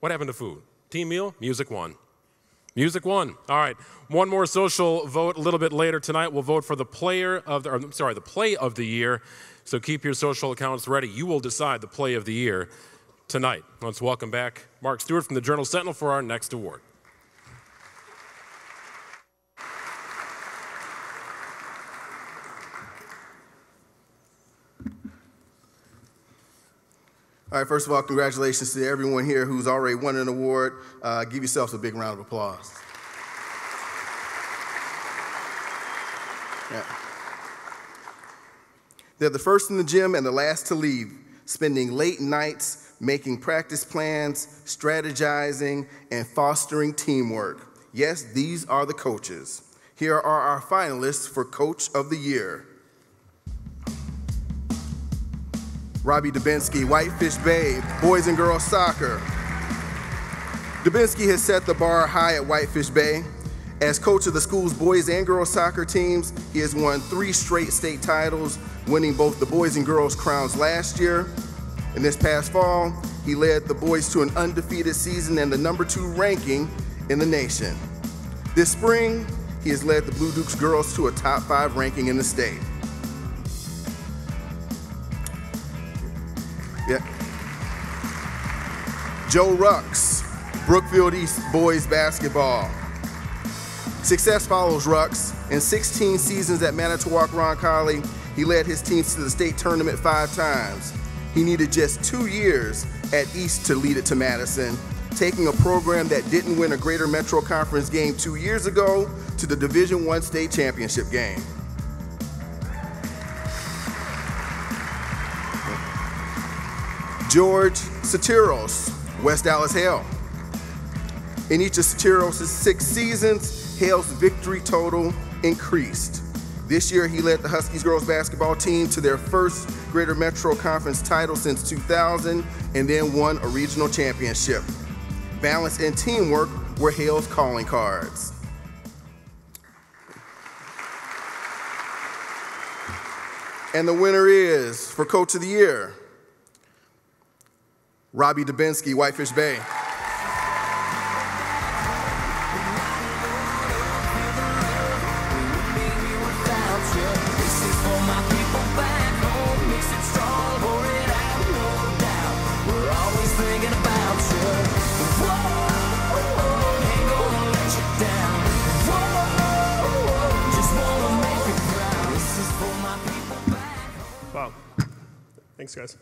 What happened to food? Team meal? Music won. Music won. All right. One more social vote a little bit later tonight. We'll vote for the play of the year. So keep your social accounts ready. You will decide the play of the year tonight. Let's welcome back Mark Stewart from the Journal-Sentinel for our next award. All right, first of all, congratulations to everyone here who's already won an award. Give yourselves a big round of applause. Yeah. They're the first in the gym and the last to leave, spending late nights making practice plans, strategizing, and fostering teamwork. Yes, these are the coaches. Here are our finalists for Coach of the Year. Robbie Dubinsky, Whitefish Bay, boys and girls soccer. Dubinsky has set the bar high at Whitefish Bay. As coach of the school's boys and girls soccer teams, he has won 3 straight state titles, winning both the boys and girls crowns last year. And this past fall, he led the boys to an undefeated season and the #2 ranking in the nation. This spring, he has led the Blue Dukes girls to a top 5 ranking in the state. Yeah. Joe Rux, Brookfield East boys basketball. Success follows Rux. In 16 seasons at Manitowoc Roncalli, he led his teams to the state tournament 5 times. He needed just 2 years at East to lead it to Madison, taking a program that didn't win a Greater Metro Conference game 2 years ago to the Division I state championship game. George Sotiros, West Dallas Hale. In each of Sotiros' 6 seasons, Hale's victory total increased. This year, he led the Huskies girls basketball team to their first Greater Metro Conference title since 2000 and then won a regional championship. Balance and teamwork were Hale's calling cards. And the winner is, for Coach of the Year, Robbie Dubinsky, Whitefish Bay. Wow. Thanks, guys.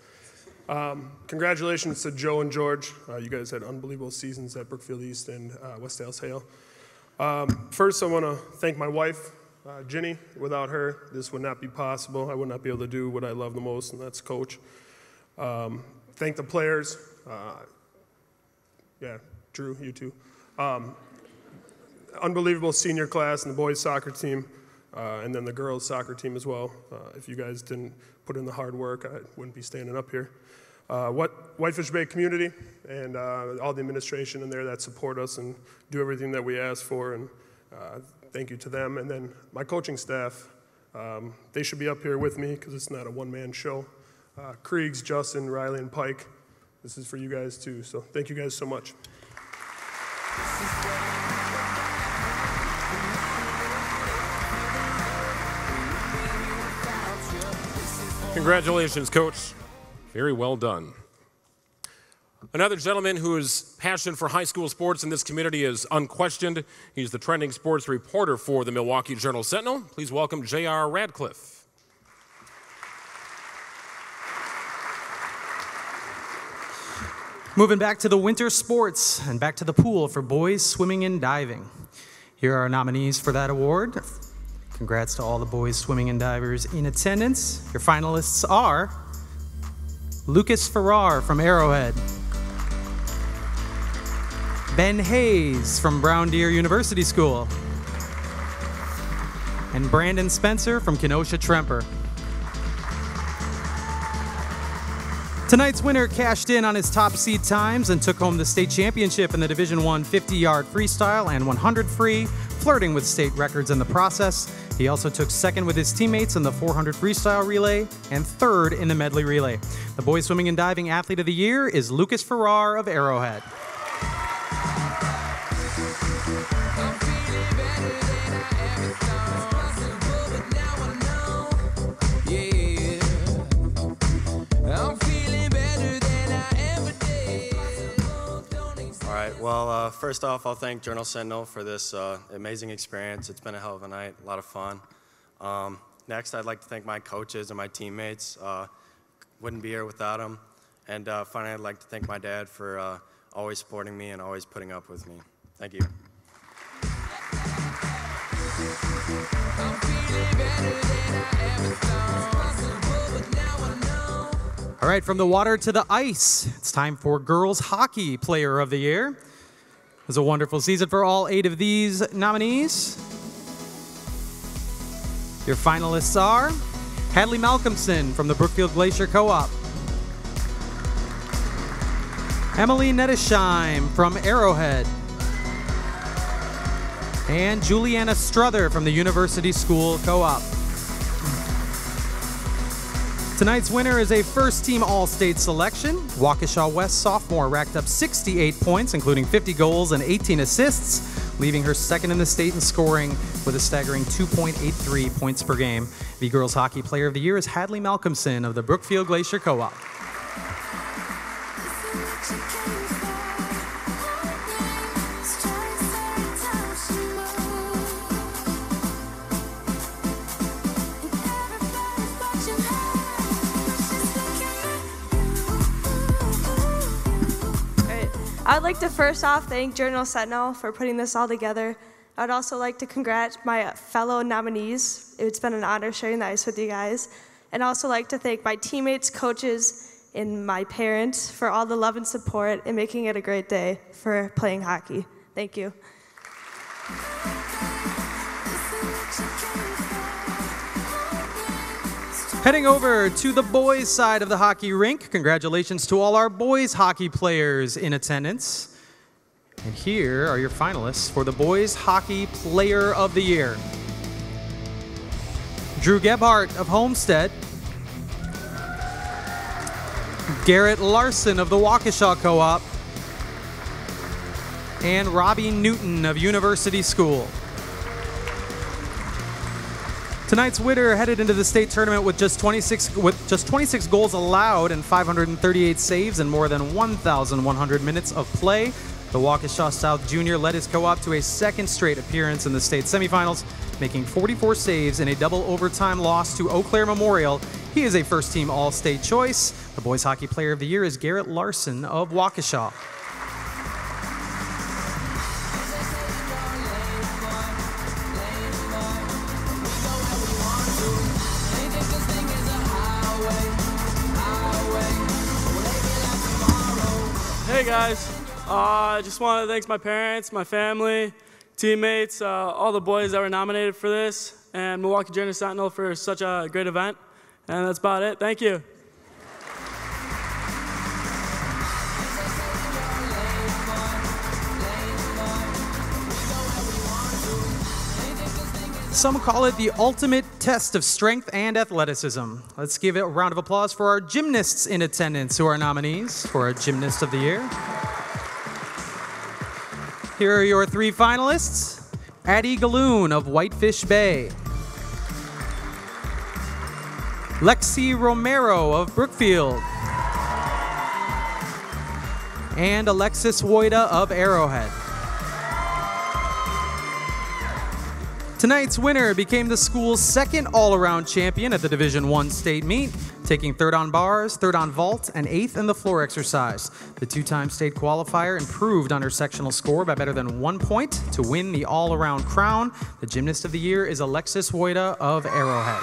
Congratulations to Joe and George. You guys had unbelievable seasons at Brookfield East and West Dallas Hale. First, I want to thank my wife, Ginny. Without her, this would not be possible. I would not be able to do what I love the most, and that's coach. Thank the players. Yeah, Drew, you too. Unbelievable senior class and the boys soccer team, and then the girls soccer team as well. If you guys didn't put in the hard work, I wouldn't be standing up here. Whitefish Bay community and all the administration in there that support us and do everything that we ask for, and thank you to them. And then my coaching staff, they should be up here with me because it's not a one-man show. Kriegs, Justin, Riley, and Pike, this is for you guys too, so thank you guys so much. Congratulations, Coach. Very well done. Another gentleman whose passion for high school sports in this community is unquestioned. He's the trending sports reporter for the Milwaukee Journal-Sentinel. Please welcome J.R. Radcliffe. Moving back to the winter sports and back to the pool for boys swimming and diving. Here are our nominees for that award. Congrats to all the boys swimming and divers in attendance. Your finalists are Lucas Farrar from Arrowhead, Ben Hayes from Brown Deer University School, and Brandon Spencer from Kenosha Tremper. Tonight's winner cashed in on his top seed times and took home the state championship in the Division I 50-yard freestyle and 100 free, flirting with state records in the process. He also took second with his teammates in the 400 freestyle relay and third in the medley relay. The boys swimming and diving athlete of the year is Lucas Farrar of Arrowhead. Well, first off, I'll thank Journal-Sentinel for this amazing experience. It's been a hell of a night, a lot of fun. Next, I'd like to thank my coaches and my teammates. Wouldn't be here without them. And finally, I'd like to thank my dad for always supporting me and always putting up with me. Thank you. All right, from the water to the ice, it's time for Girls Hockey Player of the Year. It was a wonderful season for all 8 of these nominees. Your finalists are Hadley Malcolmson from the Brookfield Glacier Co-op, Emily Nettesheim from Arrowhead, and Juliana Struther from the University School Co-op. Tonight's winner is a first-team All-State selection. Waukesha West sophomore racked up 68 points, including 50 goals and 18 assists, leaving her second in the state in scoring with a staggering 2.83 points per game. The Girls Hockey Player of the Year is Hadley Malcolmson of the Brookfield Glacier Co-op. I'd like to first off thank Journal-Sentinel for putting this all together. I'd also like to congratulate my fellow nominees. It's been an honor sharing the ice with you guys. And also like to thank my teammates, coaches, and my parents for all the love and support and making it a great day for playing hockey. Thank you. Heading over to the boys' side of the hockey rink, congratulations to all our boys hockey players in attendance. And here are your finalists for the Boys Hockey Player of the Year. Drew Gebhardt of Homestead, Garrett Larson of the Waukesha Co-op, and Robbie Newton of University School. Tonight's winner headed into the state tournament with just 26 goals allowed and 538 saves and more than 1,100 minutes of play. The Waukesha South Junior led his co-op to a second straight appearance in the state semifinals, making 44 saves in a double overtime loss to Eau Claire Memorial. He is a first-team All-State choice. The Boys Hockey Player of the Year is Garrett Larson of Waukesha. Hey guys, I just want to thank my parents, my family, teammates, all the boys that were nominated for this, and Milwaukee Journal-Sentinel for such a great event. And that's about it. Thank you. Some call it the ultimate test of strength and athleticism. Let's give it a round of applause for our gymnasts in attendance who are nominees for our Gymnast of the Year. Here are your 3 finalists. Addie Galoon of Whitefish Bay, Lexi Romero of Brookfield, and Alexis Woida of Arrowhead. Tonight's winner became the school's second all-around champion at the Division I state meet, taking third on bars, third on vault, and 8th in the floor exercise. The two-time state qualifier improved on her sectional score by better than 1 point to win the all-around crown. The Gymnast of the Year is Alexis Woida of Arrowhead.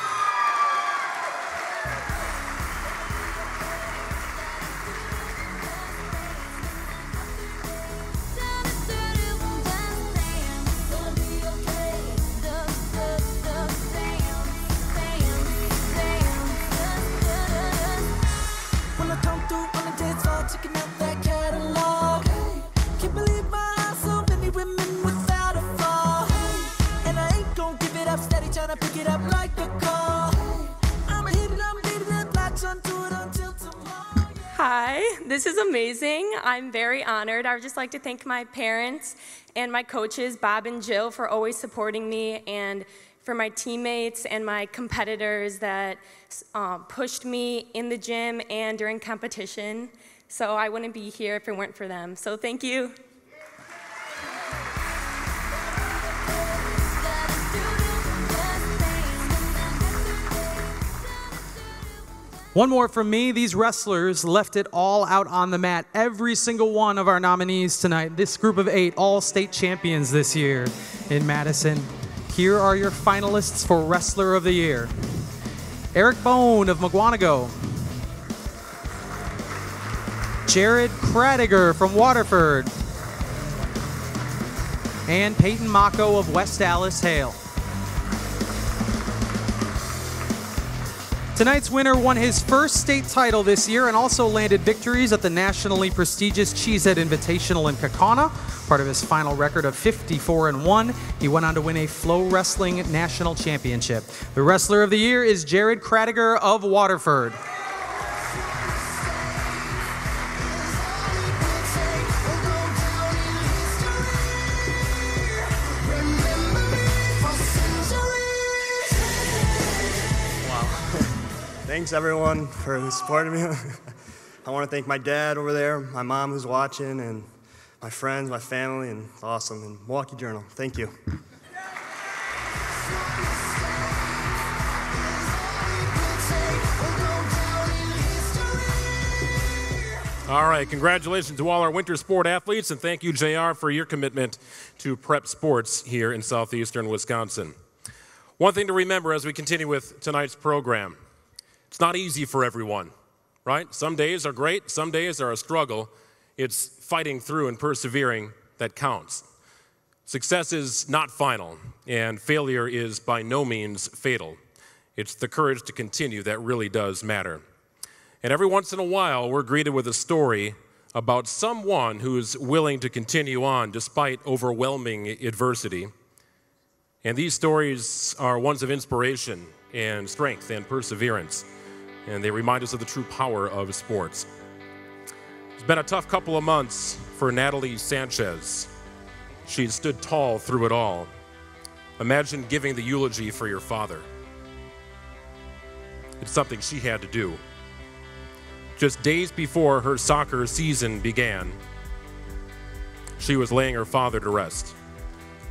Hi, this is amazing. I'm very honored. I would just like to thank my parents and my coaches, Bob and Jill, for always supporting me, and for my teammates and my competitors that pushed me in the gym and during competition. So I wouldn't be here if it weren't for them. So thank you. One more from me. These wrestlers left it all out on the mat. Every single one of our nominees tonight, this group of 8, all state champions this year in Madison. Here are your finalists for Wrestler of the Year. Eric Bone of McGuanago. Jared Kradiger from Waterford. And Peyton Mako of West Dallas Hale. Tonight's winner won his first state title this year and also landed victories at the nationally prestigious Cheesehead Invitational in Kaukauna. Part of his final record of 54-1, he went on to win a Flow Wrestling National Championship. The Wrestler of the Year is Jared Kradiger of Waterford. Thanks everyone for supporting me. I want to thank my dad over there, my mom who's watching, and my friends, my family, and it's awesome. And Milwaukee Journal, thank you. All right, congratulations to all our winter sport athletes, and thank you, JR, for your commitment to prep sports here in Southeastern Wisconsin. One thing to remember as we continue with tonight's program: it's not easy for everyone, right? Some days are great, some days are a struggle. It's fighting through and persevering that counts. Success is not final, and failure is by no means fatal. It's the courage to continue that really does matter. And every once in a while, we're greeted with a story about someone who's willing to continue on despite overwhelming adversity. And these stories are ones of inspiration and strength and perseverance, and they remind us of the true power of sports. It's been a tough couple of months for Natalie Sanchez. She stood tall through it all. Imagine giving the eulogy for your father. It's something she had to do. Just days before her soccer season began, she was laying her father to rest.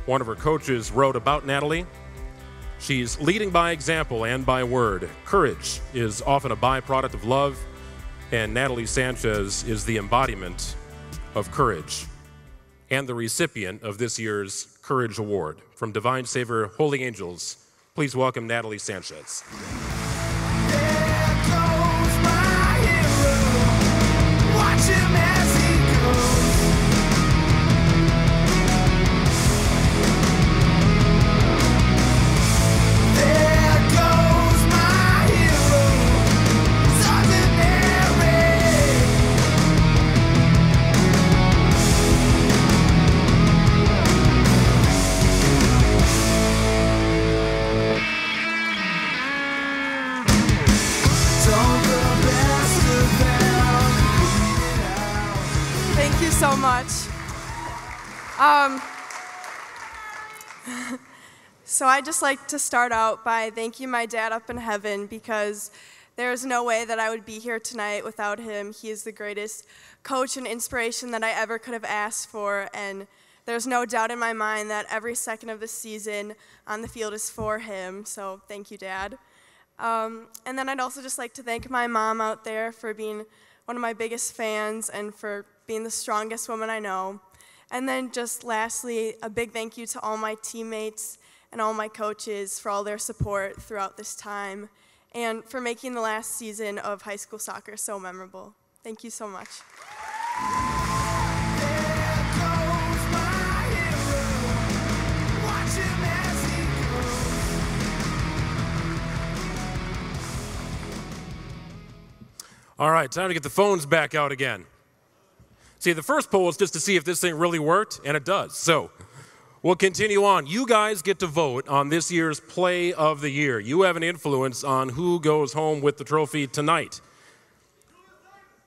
One of her coaches wrote about Natalie: she's leading by example and by word. Courage is often a byproduct of love, and Natalie Sanchez is the embodiment of courage and the recipient of this year's Courage Award. From Divine Savior Holy Angels, please welcome Natalie Sanchez. So much. So I just like to start out by thanking my dad up in heaven, because There is no way that I would be here tonight without him. He is the greatest coach and inspiration that I ever could have asked for, and there's no doubt in my mind that every second of the season on the field is for him, so thank you, Dad. And then I'd also just like to thank my mom out there for being one of my biggest fans and for being the strongest woman I know. And then just lastly, a big thank you to all my teammates and all my coaches for all their support throughout this time and for making the last season of high school soccer so memorable. Thank you so much. All right, time to get the phones back out again. See, the first poll was just to see if this thing really worked, and it does. So we'll continue on. You guys get to vote on this year's Play of the Year. You have an influence on who goes home with the trophy tonight.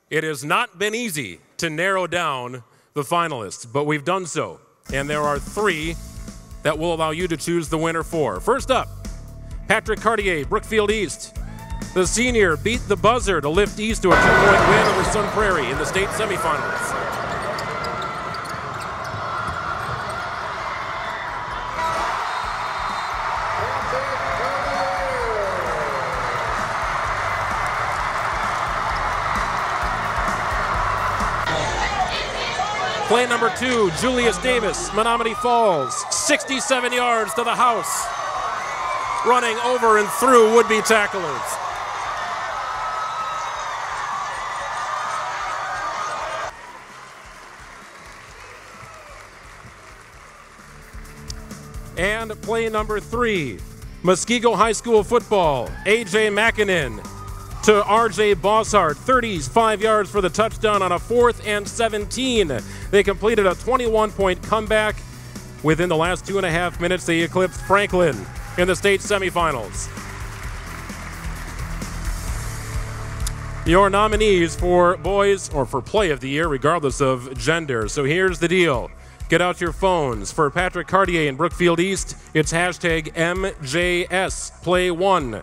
It has not been easy to narrow down the finalists, but we've done so. And there are 3 that will allow you to choose the winner for. First up, Patrick Cartier, Brookfield East. The senior beat the buzzer to lift East to a 2-point win over Sun Prairie in the state semifinals. Play number 2, Julius Davis, Menominee Falls, 67 yards to the house, running over and through would-be tacklers. And play number 3, Muskego High School football, A.J. McKinnon to R.J. Bossart, 35 yards for the touchdown on a 4th and 17. They completed a 21-point comeback. Within the last 2.5 minutes, they eclipsed Franklin in the state semifinals. Your nominees for boys or for Play of the Year, regardless of gender. So here's the deal. Get out your phones. For Patrick Cartier in Brookfield East, it's hashtag MJS Play 1.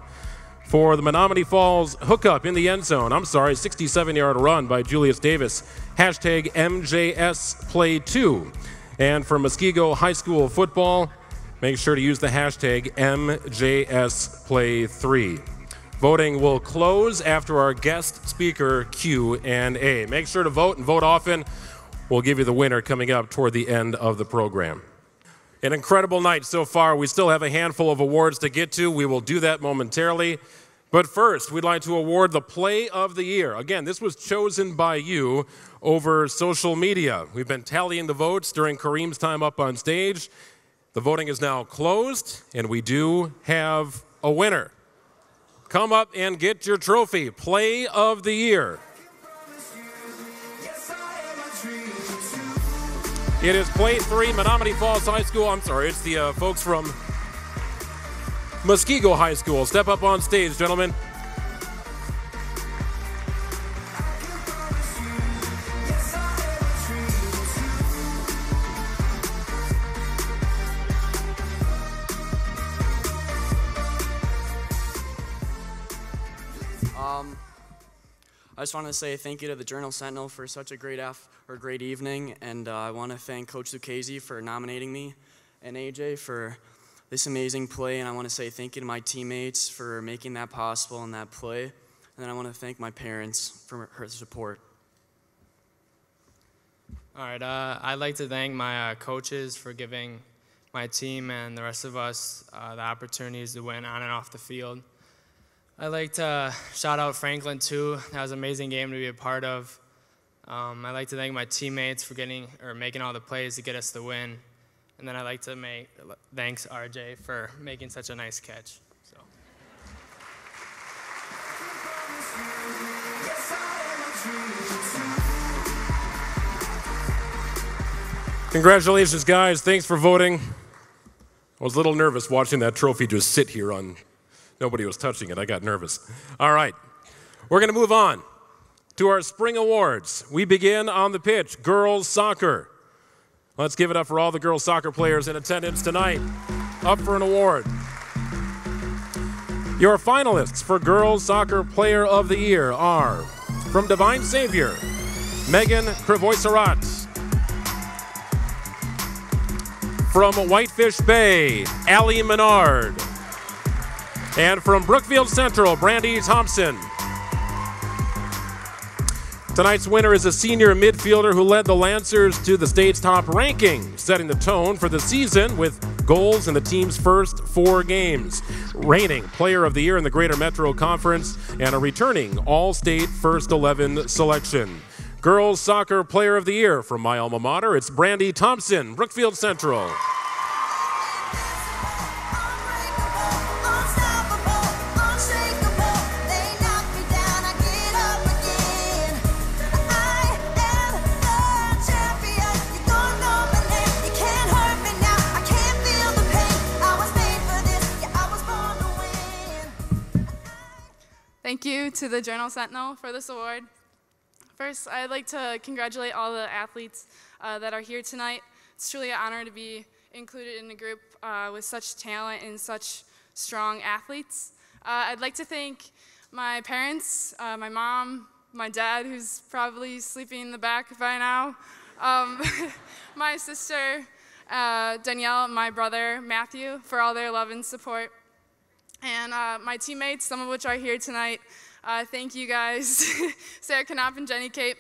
For the Menominee Falls hookup in the end zone, 67-yard run by Julius Davis, hashtag MJS Play 2. And for Muskego High School football, make sure to use the hashtag MJS Play 3. Voting will close after our guest speaker Q&A. Make sure to vote and vote often. We'll give you the winner coming up toward the end of the program. An incredible night so far. We still have a handful of awards to get to. We will do that momentarily. But first, we'd like to award the Play of the Year. Again, this was chosen by you over social media. We've been tallying the votes during Kareem's time up on stage. The voting is now closed, and we do have a winner. Come up and get your trophy, Play of the Year. It is Play 3, Menominee Falls High School. It's the folks from Muskego High School. Step up on stage, gentlemen. I just want to say thank you to the Journal-Sentinel for such a great evening, and I want to thank Coach Lucchese for nominating me and AJ for this amazing play, and I want to say thank you to my teammates for making that possible in that play, and then I want to thank my parents for her support. All right, I'd like to thank my coaches for giving my team and the rest of us the opportunities to win on and off the field. I'd like to shout out Franklin, too. That was an amazing game to be a part of. I'd like to thank my teammates for making all the plays to get us the win. And then I'd like to thanks RJ for making such a nice catch. So. Congratulations, guys. Thanks for voting. I was a little nervous watching that trophy just sit here on. Nobody was touching it. I got nervous. All right. We're going to move on to our spring awards. We begin on the pitch, girls soccer. Let's give it up for all the girls soccer players in attendance tonight. Up for an award. Your finalists for Girls Soccer Player of the Year are from Divine Savior, Megan Kravoisarat. From Whitefish Bay, Allie Menard. And from Brookfield Central, Brandy Thompson. Tonight's winner is a senior midfielder who led the Lancers to the state's top ranking, setting the tone for the season with goals in the team's first 4 games. Reigning Player of the Year in the Greater Metro Conference and a returning All-State First 11 selection. Girls Soccer Player of the Year from my alma mater, it's Brandy Thompson, Brookfield Central. Thank you to the Journal Sentinel for this award. First, I'd like to congratulate all the athletes that are here tonight. It's truly an honor to be included in a group with such talent and such strong athletes. I'd like to thank my parents, my mom, my dad, who's probably sleeping in the back by now, my sister, Danielle, my brother, Matthew, for all their love and support. And my teammates, some of which are here tonight, thank you guys. Sarah Knopf and Jenny Cape.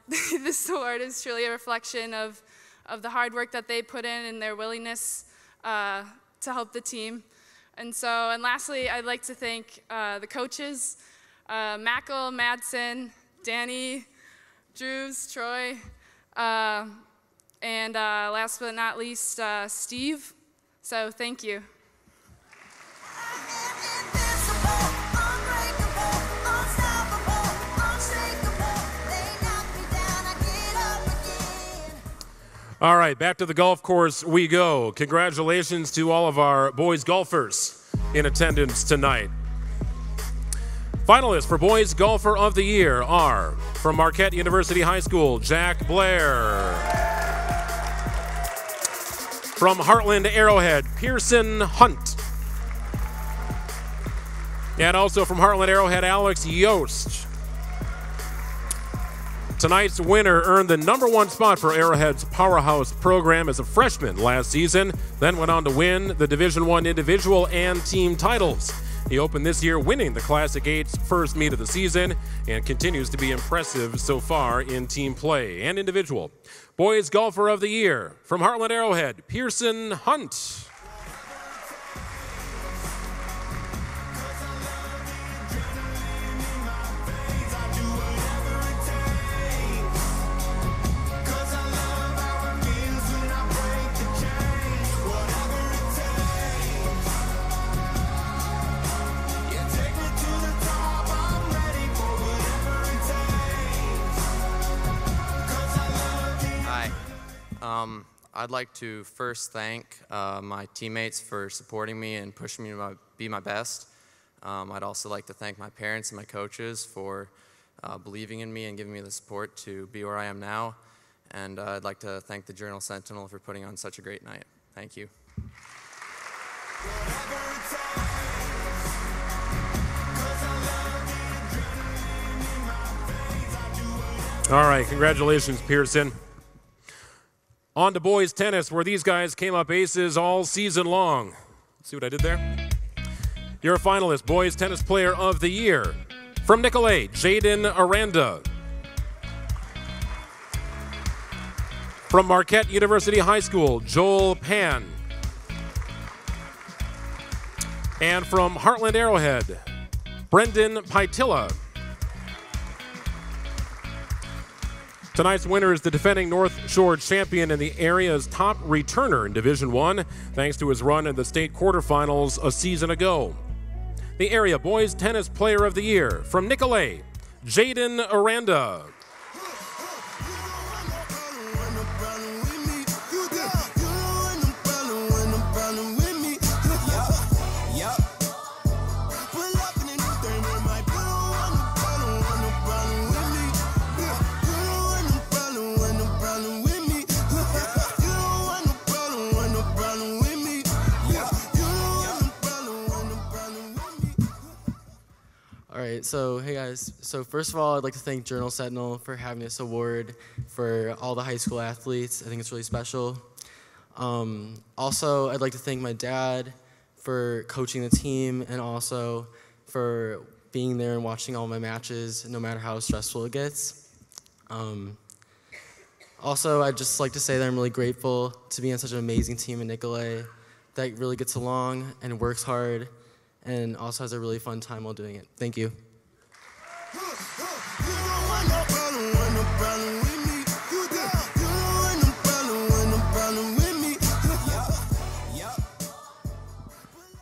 This award is truly a reflection of the hard work that they put in and their willingness to help the team. And lastly, I'd like to thank the coaches, Mackle, Madsen, Danny, Drews, Troy, and last but not least, Steve. So thank you. All right, back to the golf course we go. Congratulations to all of our boys golfers in attendance tonight. Finalists for Boys Golfer of the Year are from Marquette University High School, Jack Blair. From Heartland Arrowhead, Pearson Hunt. And also from Heartland Arrowhead, Alex Yost. Tonight's winner earned the #1 spot for Arrowhead's Powerhouse program as a freshman last season, then went on to win the Division I individual and team titles. He opened this year winning the Classic 8's first meet of the season and continues to be impressive so far in team play and individual. Boys Golfer of the Year from Heartland Arrowhead, Pearson Hunt. I'd like to first thank my teammates for supporting me and pushing me to be my best. I'd also like to thank my parents and my coaches for believing in me and giving me the support to be where I am now. And I'd like to thank the Journal Sentinel for putting on such a great night. Thank you. All right, congratulations, Pearson. On to boys tennis, where these guys came up aces all season long. See what I did there? You're a finalist, Boys Tennis Player of the Year. From Nicolay, Jaden Aranda. From Marquette University High School, Joel Pan. And from Heartland Arrowhead, Brendan Pytilla. Tonight's winner is the defending North Shore champion and the area's top returner in Division I, thanks to his run in the state quarterfinals a season ago. The area Boys Tennis Player of the Year from Nicolay, Jaden Aranda. right, so hey guys. So first of all, I'd like to thank Journal Sentinel for having this award for all the high school athletes. I think it's really special. Also, I'd like to thank my dad for coaching the team and also for being there and watching all my matches, no matter how stressful it gets. Also, I'd just like to say that I'm really grateful to be on such an amazing team in Nicolay that really gets along and works hard and also has a really fun time while doing it. Thank you.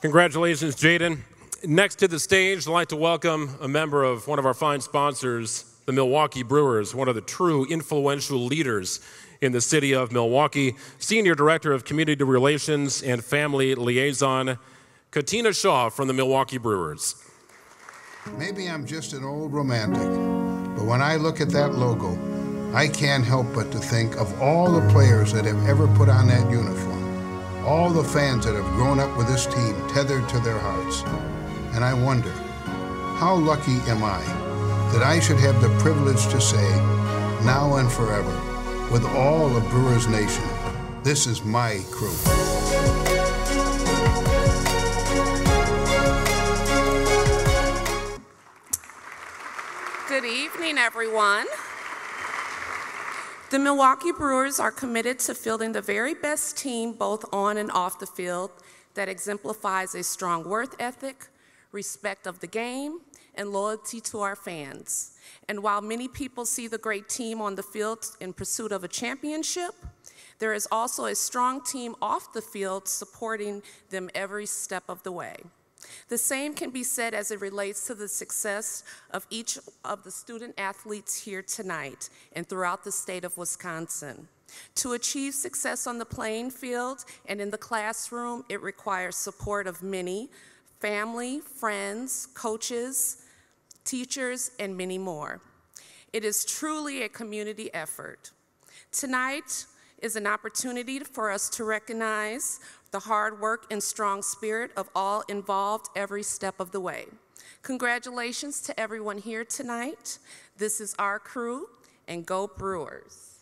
Congratulations, Jaden. Next to the stage, I'd like to welcome a member of one of our fine sponsors, the Milwaukee Brewers, one of the true influential leaders in the city of Milwaukee, Senior Director of Community Relations and Family Liaison, Katina Shaw from the Milwaukee Brewers. Maybe I'm just an old romantic, but when I look at that logo, I can't help but to think of all the players that have ever put on that uniform, all the fans that have grown up with this team tethered to their hearts. And I wonder, how lucky am I that I should have the privilege to say, now and forever, with all of Brewers Nation, this is my crew. Good evening, everyone. The Milwaukee Brewers are committed to fielding the very best team both on and off the field that exemplifies a strong work ethic, respect of the game, and loyalty to our fans. And while many people see the great team on the field in pursuit of a championship, there is also a strong team off the field supporting them every step of the way. The same can be said as it relates to the success of each of the student athletes here tonight and throughout the state of Wisconsin. To achieve success on the playing field and in the classroom, it requires support of many, family, friends, coaches, teachers, and many more. It is truly a community effort. Tonight is an opportunity for us to recognize the hard work and strong spirit of all involved every step of the way. Congratulations to everyone here tonight. This is our crew, and go Brewers.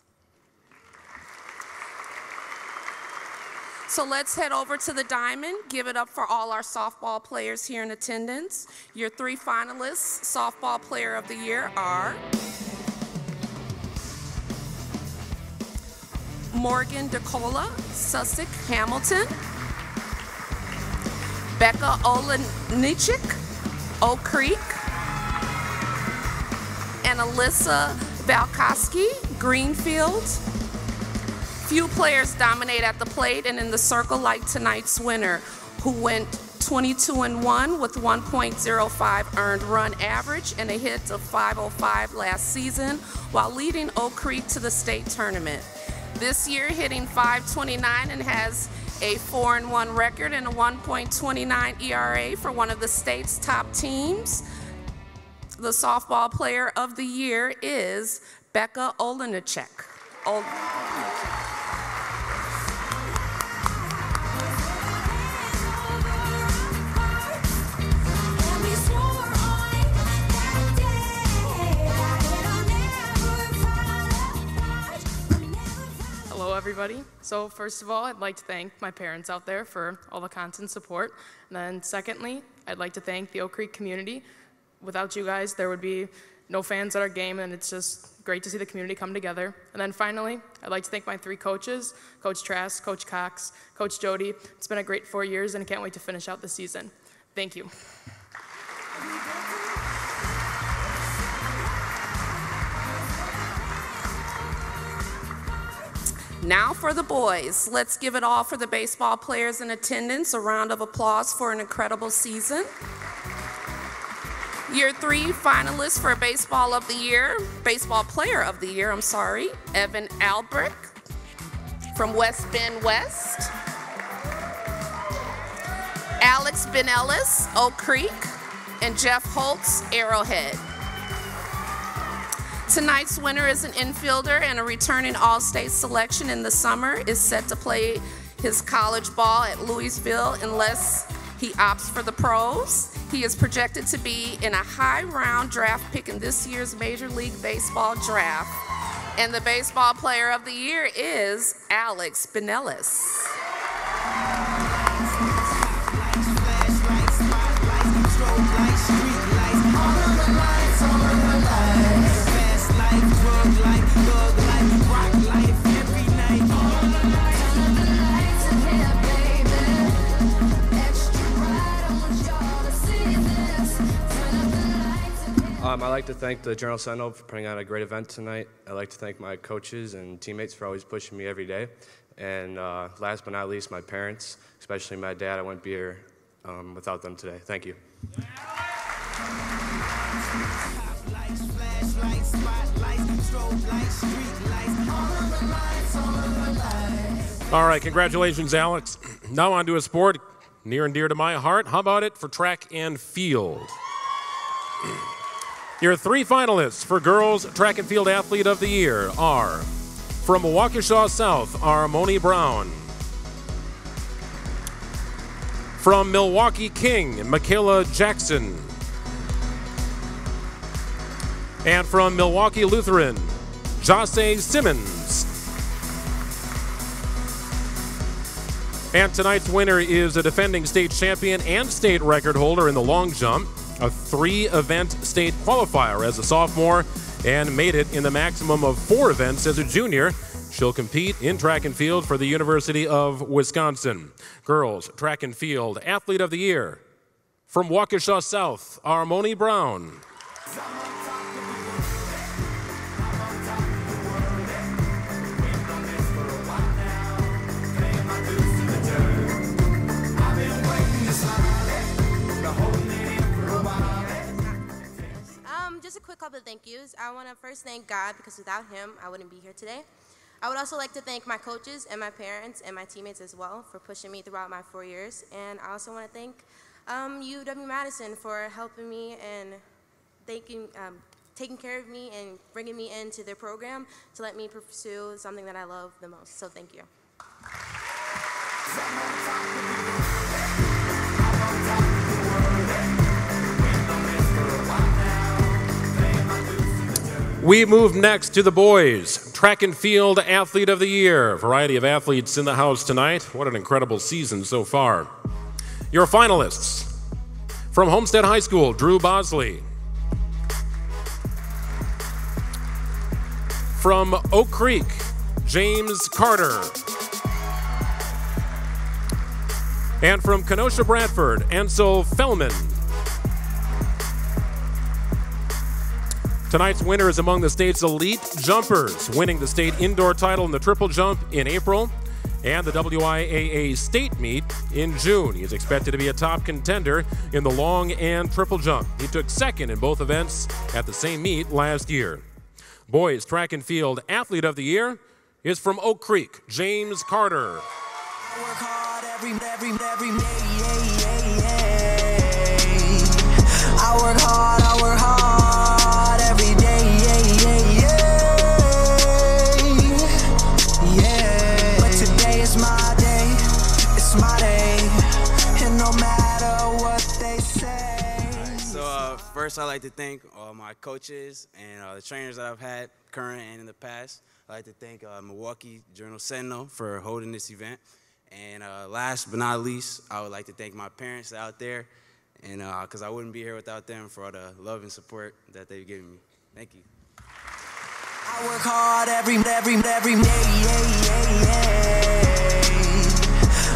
So let's head over to the diamond. Give it up for all our softball players here in attendance. Your three finalists, Softball Player of the Year, are Morgan DeCola, Sussex Hamilton, Becca Olenichik, Oak Creek, and Alyssa Valkoski, Greenfield. Few players dominate at the plate and in the circle like tonight's winner, who went 22-1 with 1.05 earned run average and a hit of .505 last season, while leading Oak Creek to the state tournament. This year, hitting .529 and has a 4-1 record and a 1.29 ERA for one of the state's top teams. The Softball Player of the Year is Becca Olenichik. Hello, everybody. So first of all, I'd like to thank my parents out there for all the constant support. And then secondly, I'd like to thank the Oak Creek community. Without you guys, there would be no fans at our game, and it's just great to see the community come together. And then finally, I'd like to thank my three coaches, Coach Trask, Coach Cox, Coach Jody. It's been a great 4 years, and I can't wait to finish out the season. Thank you. Now for the boys. Let's give it all for the baseball players in attendance. A round of applause for an incredible season. Your three finalists for Baseball Player of the Year, Evan Albrecht from West Bend West, Alex Benellis, Oak Creek, and Jeff Holtz, Arrowhead. Tonight's winner is an infielder and a returning All-State selection in the summer, is set to play his college ball at Louisville unless He opts for the pros. He is projected to be in a high-round draft pick in this year's Major League Baseball draft. And the baseball player of the year is Alex Spinellis. I'd like to thank the Journal Sentinel for putting on a great event tonight. I'd like to thank my coaches and teammates for always pushing me every day. And last but not least, my parents, especially my dad. I wouldn't be here without them today. Thank you. All right, congratulations, Alex. Now on to a sport near and dear to my heart. How about it for track and field? Your three finalists for Girls Track and Field Athlete of the Year are from Waukesha South, Armoni Brown. From Milwaukee King, Michaela Jackson. And from Milwaukee Lutheran, Jose Simmons. And tonight's winner is a defending state champion and state record holder in the long jump, a 3-event state qualifier as a sophomore, and made it in the maximum of 4 events as a junior. She'll compete in track and field for the University of Wisconsin. Girls Track and Field Athlete of the Year, from Waukesha South, Armoni Brown. Just a quick couple of thank yous. I want to first thank God, because without him, I wouldn't be here today. I would also like to thank my coaches and my parents and my teammates as well for pushing me throughout my 4 years. And I also want to thank UW-Madison for helping me and taking care of me and bringing me into their program to let me pursue something that I love the most. So thank you. We move next to the boys. Track and Field Athlete of the Year. Variety of athletes in the house tonight. What an incredible season so far. Your finalists. From Homestead High School, Drew Bosley. From Oak Creek, James Carter. And from Kenosha Bradford, Ansel Fellman. Tonight's winner is among the state's elite jumpers, winning the state indoor title in the triple jump in April and the WIAA state meet in June. He is expected to be a top contender in the long and triple jump. He took second in both events at the same meet last year. Boys Track and Field Athlete of the Year is from Oak Creek, James Carter. I work hard every I work hard every day, yeah. But today is my day, it's my day, and no matter what they say. So first I'd like to thank all my coaches and the trainers that I've had, current and in the past. I'd like to thank Milwaukee Journal Sentinel for holding this event. And last but not least, I would like to thank my parents out there, and because I wouldn't be here without them for all the love and support that they've given me. Thank you. I work hard every day,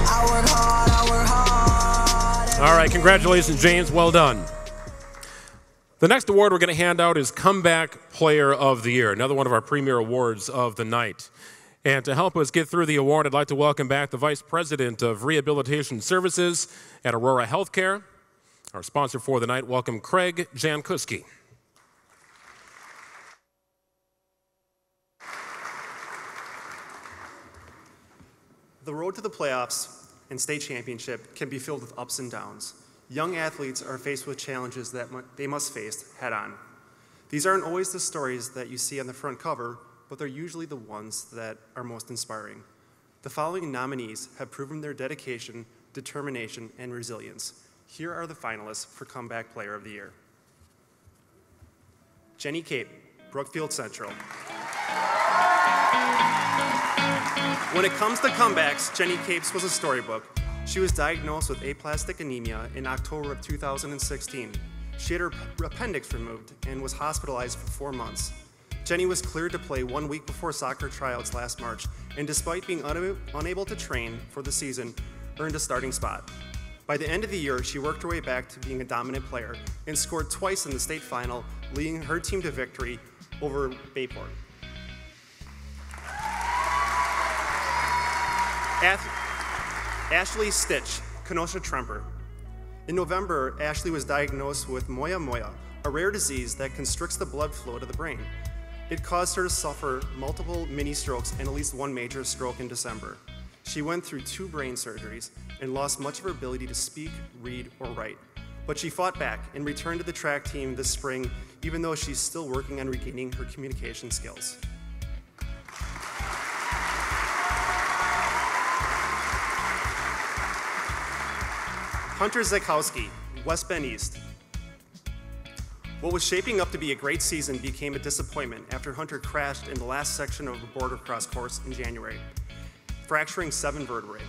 I work hard. All right, congratulations, James. Well done. The next award we're going to hand out is Comeback Player of the Year, another one of our premier awards of the night. And to help us get through the award, I'd like to welcome back the Vice President of Rehabilitation Services at Aurora Healthcare. Our sponsor for the night, welcome Craig Jankuski. The road to the playoffs and state championship can be filled with ups and downs. Young athletes are faced with challenges that they must face head on. These aren't always the stories that you see on the front cover, but they're usually the ones that are most inspiring. The following nominees have proven their dedication determination, and resilience. Here are the finalists for Comeback Player of the Year. Jenny Cape, Brookfield Central. When it comes to comebacks, Jenny Capes was a storybook. She was diagnosed with aplastic anemia in October of 2016. She had her appendix removed and was hospitalized for 4 months. Jenny was cleared to play 1 week before soccer tryouts last March, and despite being unable to train for the season, earned a starting spot. By the end of the year, she worked her way back to being a dominant player and scored twice in the state final, leading her team to victory over Bayport. Ashley Stitch, Kenosha Tremper. In November, Ashley was diagnosed with moya moya, a rare disease that constricts the blood flow to the brain. It caused her to suffer multiple mini strokes and at least one major stroke in December. She went through 2 brain surgeries and lost much of her ability to speak, read, or write. But she fought back and returned to the track team this spring, even though she's still working on regaining her communication skills. Hunter Zekowski, West Bend East. What was shaping up to be a great season became a disappointment after Hunter crashed in the last section of the border cross course in January, fracturing 7 vertebrae.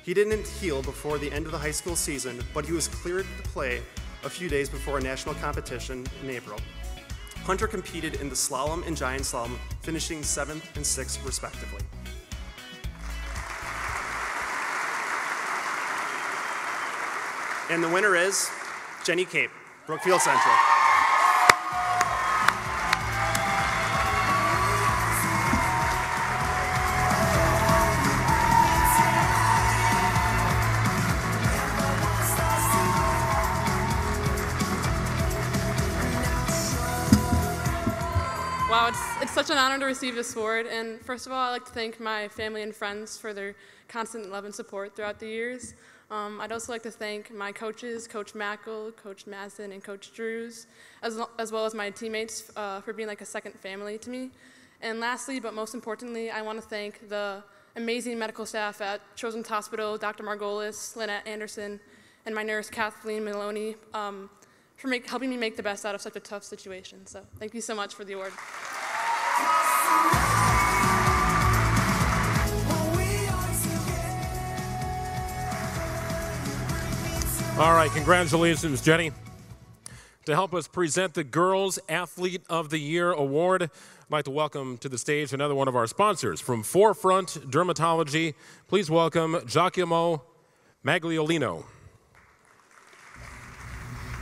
He didn't heal before the end of the high school season, but he was cleared to play a few days before a national competition in April. Hunter competed in the slalom and giant slalom, finishing 7th and 6th respectively. And the winner is Jenny Cape, Brookfield Central. Wow, it's such an honor to receive this award. And first of all, I'd like to thank my family and friends for their constant love and support throughout the years. I'd also like to thank my coaches, Coach Mackel, Coach Madsen, and Coach Drews, as well as my teammates for being like a second family to me. And lastly, but most importantly, I want to thank the amazing medical staff at Children's Hospital, Dr. Margolis, Lynette Anderson, and my nurse, Kathleen Maloney, for helping me make the best out of such a tough situation. So thank you so much for the award. All right, congratulations, Jenny. To help us present the Girls Athlete of the Year Award, I'd like to welcome to the stage another one of our sponsors. From Forefront Dermatology, please welcome Giacomo Magliolino.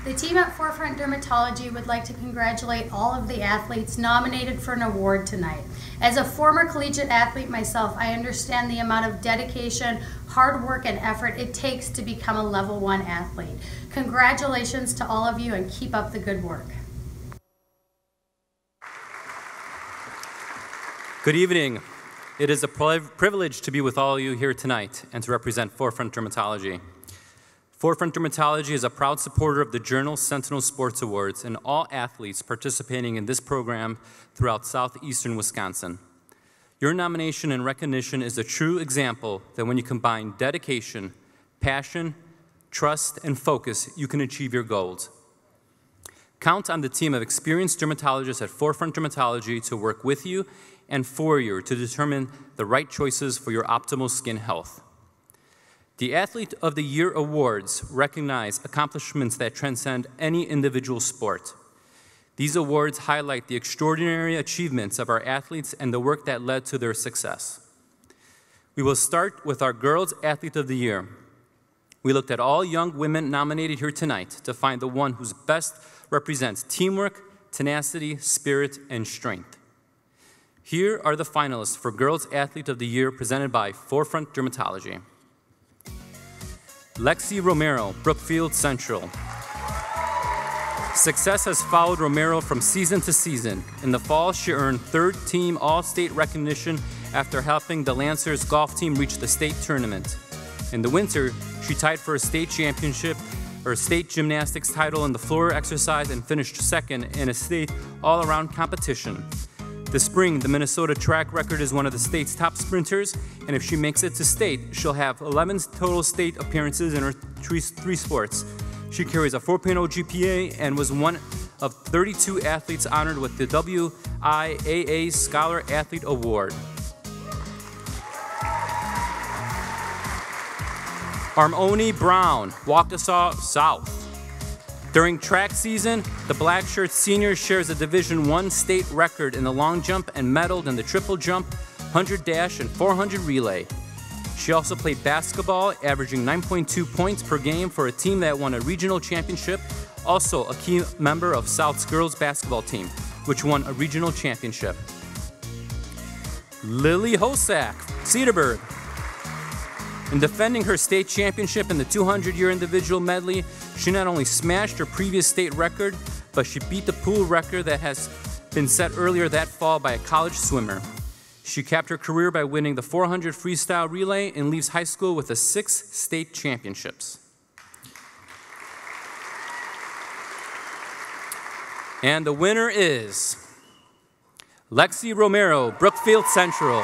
The team at Forefront Dermatology would like to congratulate all of the athletes nominated for an award tonight. As a former collegiate athlete myself, I understand the amount of dedication, hard work, and effort it takes to become a level 1 athlete. Congratulations to all of you and keep up the good work. Good evening. It is a privilege to be with all of you here tonight and to represent Forefront Dermatology. Forefront Dermatology is a proud supporter of the Journal Sentinel Sports Awards and all athletes participating in this program throughout Southeastern Wisconsin. Your nomination and recognition is a true example that when you combine dedication, passion, trust, and focus, you can achieve your goals. Count on the team of experienced dermatologists at Forefront Dermatology to work with you and for you to determine the right choices for your optimal skin health. The Athlete of the Year Awards recognize accomplishments that transcend any individual sport. These awards highlight the extraordinary achievements of our athletes and the work that led to their success. We will start with our Girls Athlete of the Year. We looked at all young women nominated here tonight to find the one whose best represents teamwork, tenacity, spirit, and strength. Here are the finalists for Girls Athlete of the Year presented by Forefront Dermatology. Lexi Romero, Brookfield Central. Success has followed Romero from season to season. In the fall, she earned third-team All-State recognition after helping the Lancers golf team reach the state tournament. In the winter, she tied for a state championship, or state gymnastics title in the floor exercise and finished second in a state all-around competition. This spring, the Minnesota track record is one of the state's top sprinters, and if she makes it to state, she'll have 11 total state appearances in her three sports. She carries a 4.0 GPA and was one of 32 athletes honored with the WIAA Scholar Athlete Award. Armoni Brown, Waukesha South. During track season, the black shirt senior shares a Division I state record in the long jump and medaled in the triple jump, 100 dash, and 400 relay. She also played basketball, averaging 9.2 points per game for a team that won a regional championship, also a key member of South's girls basketball team, which won a regional championship. Lily Hosack, Cedarburg. In defending her state championship in the 200-year individual medley, she not only smashed her previous state record, but she beat the pool record that has been set earlier that fall by a college swimmer. She capped her career by winning the 400 freestyle relay and leaves high school with the 6 state championships. And the winner is Lexi Romero, Brookfield Central.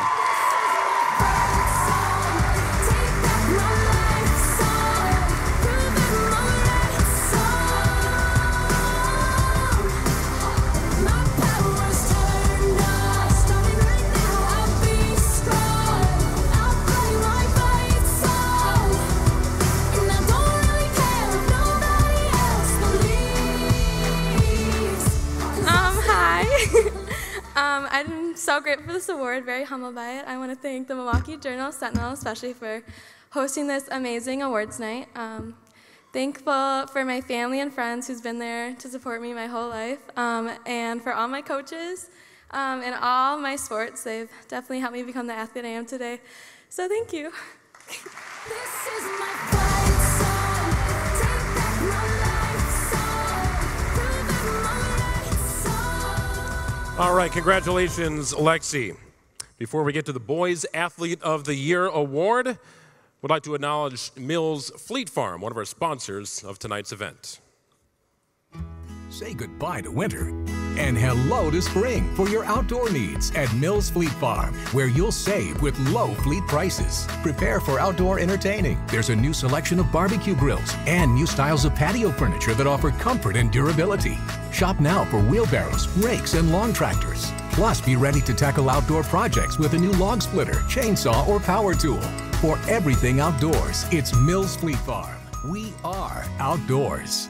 I'm so grateful for this award, very humbled by it. I want to thank the Milwaukee Journal-Sentinel especially for hosting this amazing awards night. Thankful for my family and friends who's been there to support me my whole life, and for all my coaches in all my sports. They've definitely helped me become the athlete I am today. So thank you. This is my fight song. Take back my life song. All right, congratulations, Lexi. Before we get to the Boys Athlete of the Year award, we'd like to acknowledge Mills Fleet Farm, one of our sponsors of tonight's event. Say goodbye to winter and hello to spring for your outdoor needs at Mills Fleet Farm, where you'll save with low fleet prices. Prepare for outdoor entertaining. There's a new selection of barbecue grills and new styles of patio furniture that offer comfort and durability. Shop now for wheelbarrows, rakes, and lawn tractors. Plus, be ready to tackle outdoor projects with a new log splitter, chainsaw, or power tool. For everything outdoors, it's Mills Fleet Farm. We are outdoors.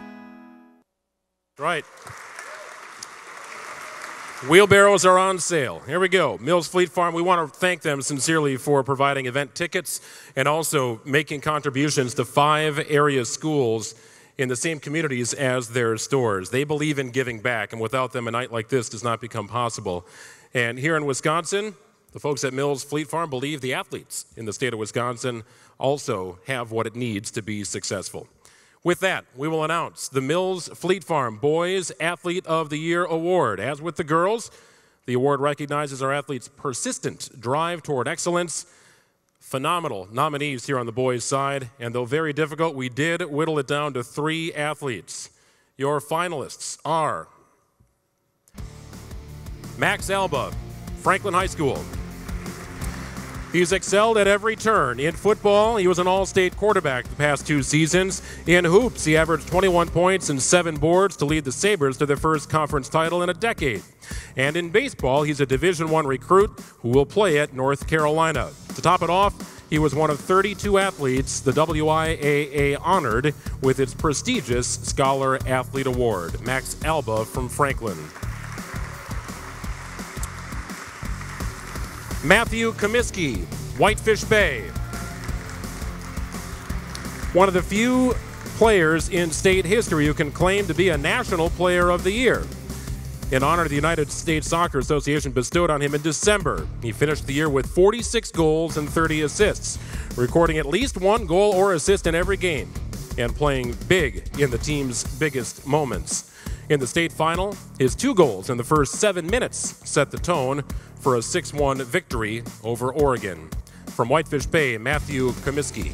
Right. Wheelbarrows are on sale. Here we go. Mills Fleet Farm, we want to thank them sincerely for providing event tickets and also making contributions to 5 area schools in the same communities as their stores. They believe in giving back, and without them, a night like this does not become possible. And here in Wisconsin, the folks at Mills Fleet Farm believe the athletes in the state of Wisconsin also have what it needs to be successful. With that, we will announce the Mills Fleet Farm Boys Athlete of the Year Award. As with the girls, the award recognizes our athletes' persistent drive toward excellence. Phenomenal nominees here on the boys' side, and though very difficult, we did whittle it down to 3 athletes. Your finalists are Max Alba, Franklin High School. He's excelled at every turn. In football, he was an all-state quarterback the past 2 seasons. In hoops, he averaged 21 points and 7 boards to lead the Sabres to their first conference title in a decade. And in baseball, he's a Division I recruit who will play at North Carolina. To top it off, he was one of 32 athletes the WIAA honored with its prestigious Scholar Athlete Award. Max Alba from Franklin. Matthew Comiskey, Whitefish Bay. One of the few players in state history who can claim to be a National Player of the Year. In honor, the United States Soccer Association bestowed on him in December. He finished the year with 46 goals and 30 assists, recording at least 1 goal or assist in every game, and playing big in the team's biggest moments. In the state final, his 2 goals in the first 7 minutes set the tone for a 6-1 victory over Oregon. From Whitefish Bay, Matthew Comiskey.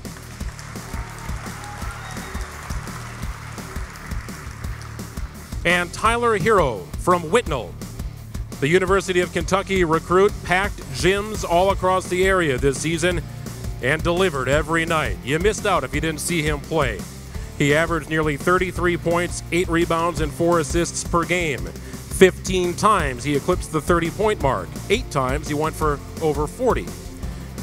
And Tyler Hero from Whitnall. The University of Kentucky recruit packed gyms all across the area this season and delivered every night. You missed out if you didn't see him play. He averaged nearly 33 points, 8 rebounds, and 4 assists per game. 15 times he eclipsed the 30-point mark. 8 times he went for over 40.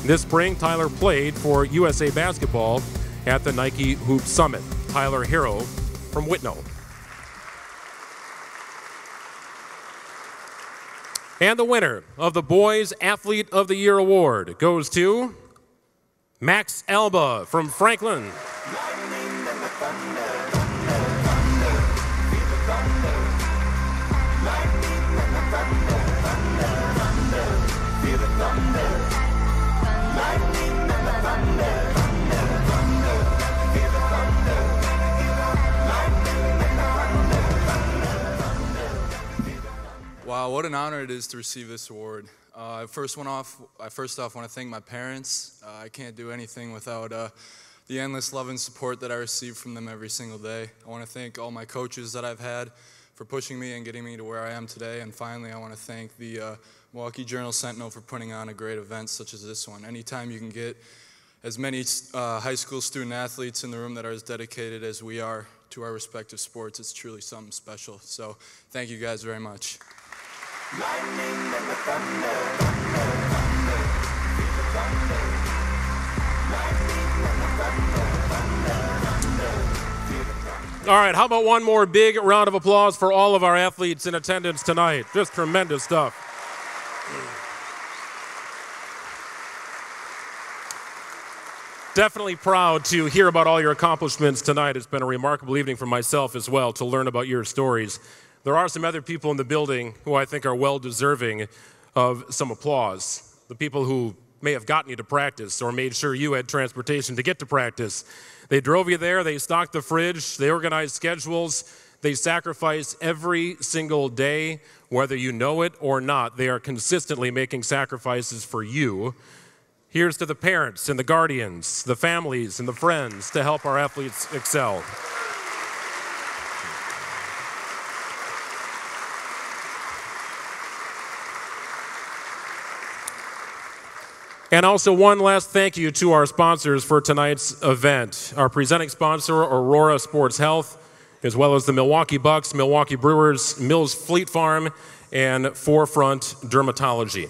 This spring, Tyler played for USA Basketball at the Nike Hoop Summit. Tyler Hero from Whitnall. And the winner of the Boys Athlete of the Year Award goes to Max Alba from Franklin. Wow, what an honor it is to receive this award. I first off want to thank my parents. I can't do anything without the endless love and support that I receive from them every single day. I want to thank all my coaches that I've had for pushing me and getting me to where I am today. And finally, I want to thank the Milwaukee Journal-Sentinel for putting on a great event such as this one. Anytime you can get as many high school student athletes in the room that are as dedicated as we are to our respective sports, it's truly something special. So thank you guys very much. All right, how about one more big round of applause for all of our athletes in attendance tonight? Just tremendous stuff. Definitely proud to hear about all your accomplishments tonight. It's been a remarkable evening for myself as well to learn about your stories. There are some other people in the building who I think are well deserving of some applause. The people who may have gotten you to practice or made sure you had transportation to get to practice. They drove you there, they stocked the fridge, they organized schedules, they sacrifice every single day, whether you know it or not. They are consistently making sacrifices for you. Here's to the parents and the guardians, the families and the friends to help our athletes excel. And also one last thank you to our sponsors for tonight's event. Our presenting sponsor, Aurora Sports Health, as well as the Milwaukee Bucks, Milwaukee Brewers, Mills Fleet Farm, and Forefront Dermatology.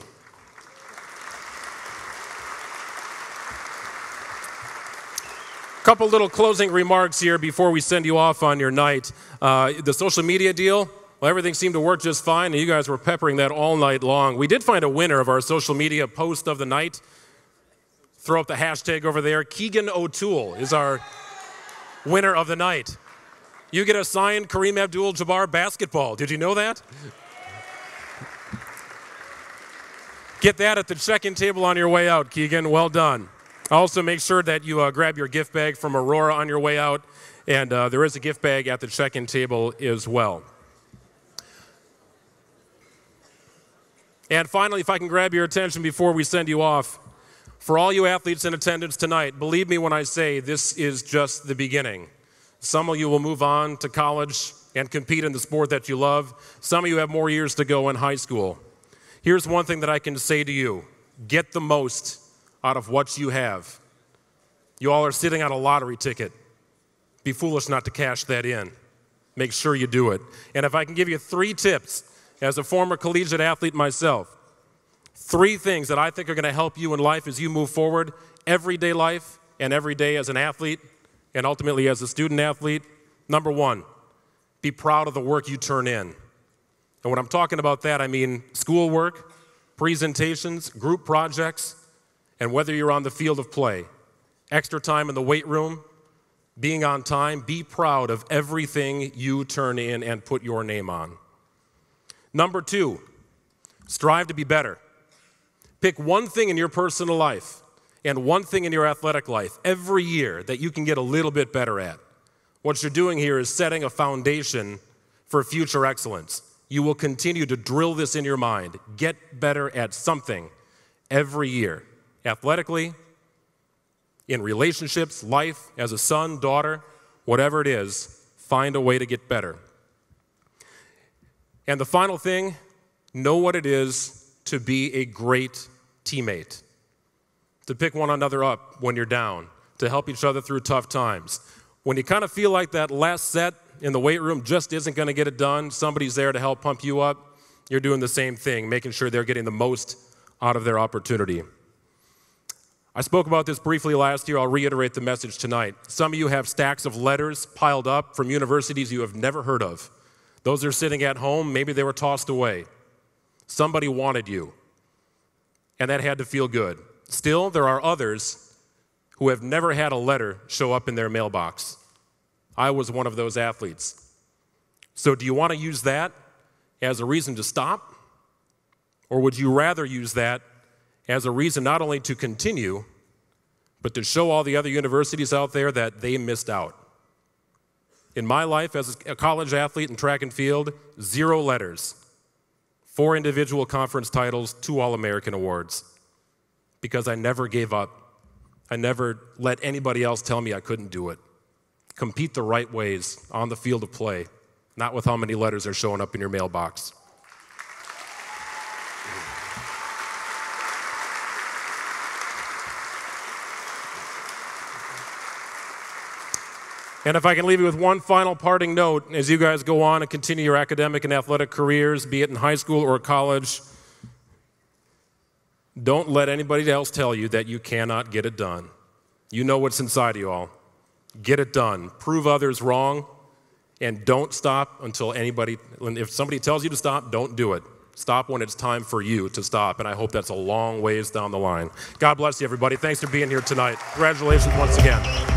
Couple little closing remarks here before we send you off on your night. The social media deal, well, everything seemed to work just fine, and you guys were peppering that all night long. We did find a winner of our social media post of the night. Throw up the hashtag over there. Keegan O'Toole is our winner of the night. You get a signed Kareem Abdul-Jabbar basketball. Did you know that? Get that at the check-in table on your way out, Keegan. Well done. Also, make sure that you grab your gift bag from Aurora on your way out, and there is a gift bag at the check-in table as well. And finally, if I can grab your attention before we send you off, for all you athletes in attendance tonight, believe me when I say this is just the beginning. Some of you will move on to college and compete in the sport that you love. Some of you have more years to go in high school. Here's one thing that I can say to you. Get the most out of what you have. You all are sitting on a lottery ticket. Be foolish not to cash that in. Make sure you do it. And if I can give you 3 tips, as a former collegiate athlete myself, 3 things that I think are going to help you in life as you move forward, everyday life and every day as an athlete and ultimately as a student athlete. Number 1, be proud of the work you turn in. And when I'm talking about that, I mean schoolwork, presentations, group projects, and whether you're on the field of play, extra time in the weight room, being on time, be proud of everything you turn in and put your name on. Number 2, strive to be better. Pick one thing in your personal life and one thing in your athletic life every year that you can get a little bit better at. What you're doing here is setting a foundation for future excellence. You will continue to drill this in your mind. Get better at something every year. Athletically, in relationships, life, as a son, daughter, whatever it is, find a way to get better. And the final thing, know what it is to be a great teammate, to pick one another up when you're down, to help each other through tough times. When you kind of feel like that last set in the weight room just isn't going to get it done, somebody's there to help pump you up, you're doing the same thing, making sure they're getting the most out of their opportunity. I spoke about this briefly last year. I'll reiterate the message tonight. Some of you have stacks of letters piled up from universities you have never heard of. Those are sitting at home. Maybe they were tossed away. Somebody wanted you, and that had to feel good. Still, there are others who have never had a letter show up in their mailbox. I was one of those athletes. So do you want to use that as a reason to stop? Or would you rather use that as a reason not only to continue, but to show all the other universities out there that they missed out? In my life as a college athlete in track and field, 0 letters, 4 individual conference titles, 2 All-American awards, because I never gave up. I never let anybody else tell me I couldn't do it. Compete the right ways on the field of play, not with how many letters are showing up in your mailbox. And if I can leave you with one final parting note, as you guys go on and continue your academic and athletic careers, be it in high school or college, don't let anybody else tell you that you cannot get it done. You know what's inside of you all. Get it done. Prove others wrong, and don't stop until if somebody tells you to stop, don't do it. Stop when it's time for you to stop, and I hope that's a long ways down the line. God bless you, everybody. Thanks for being here tonight. Congratulations once again.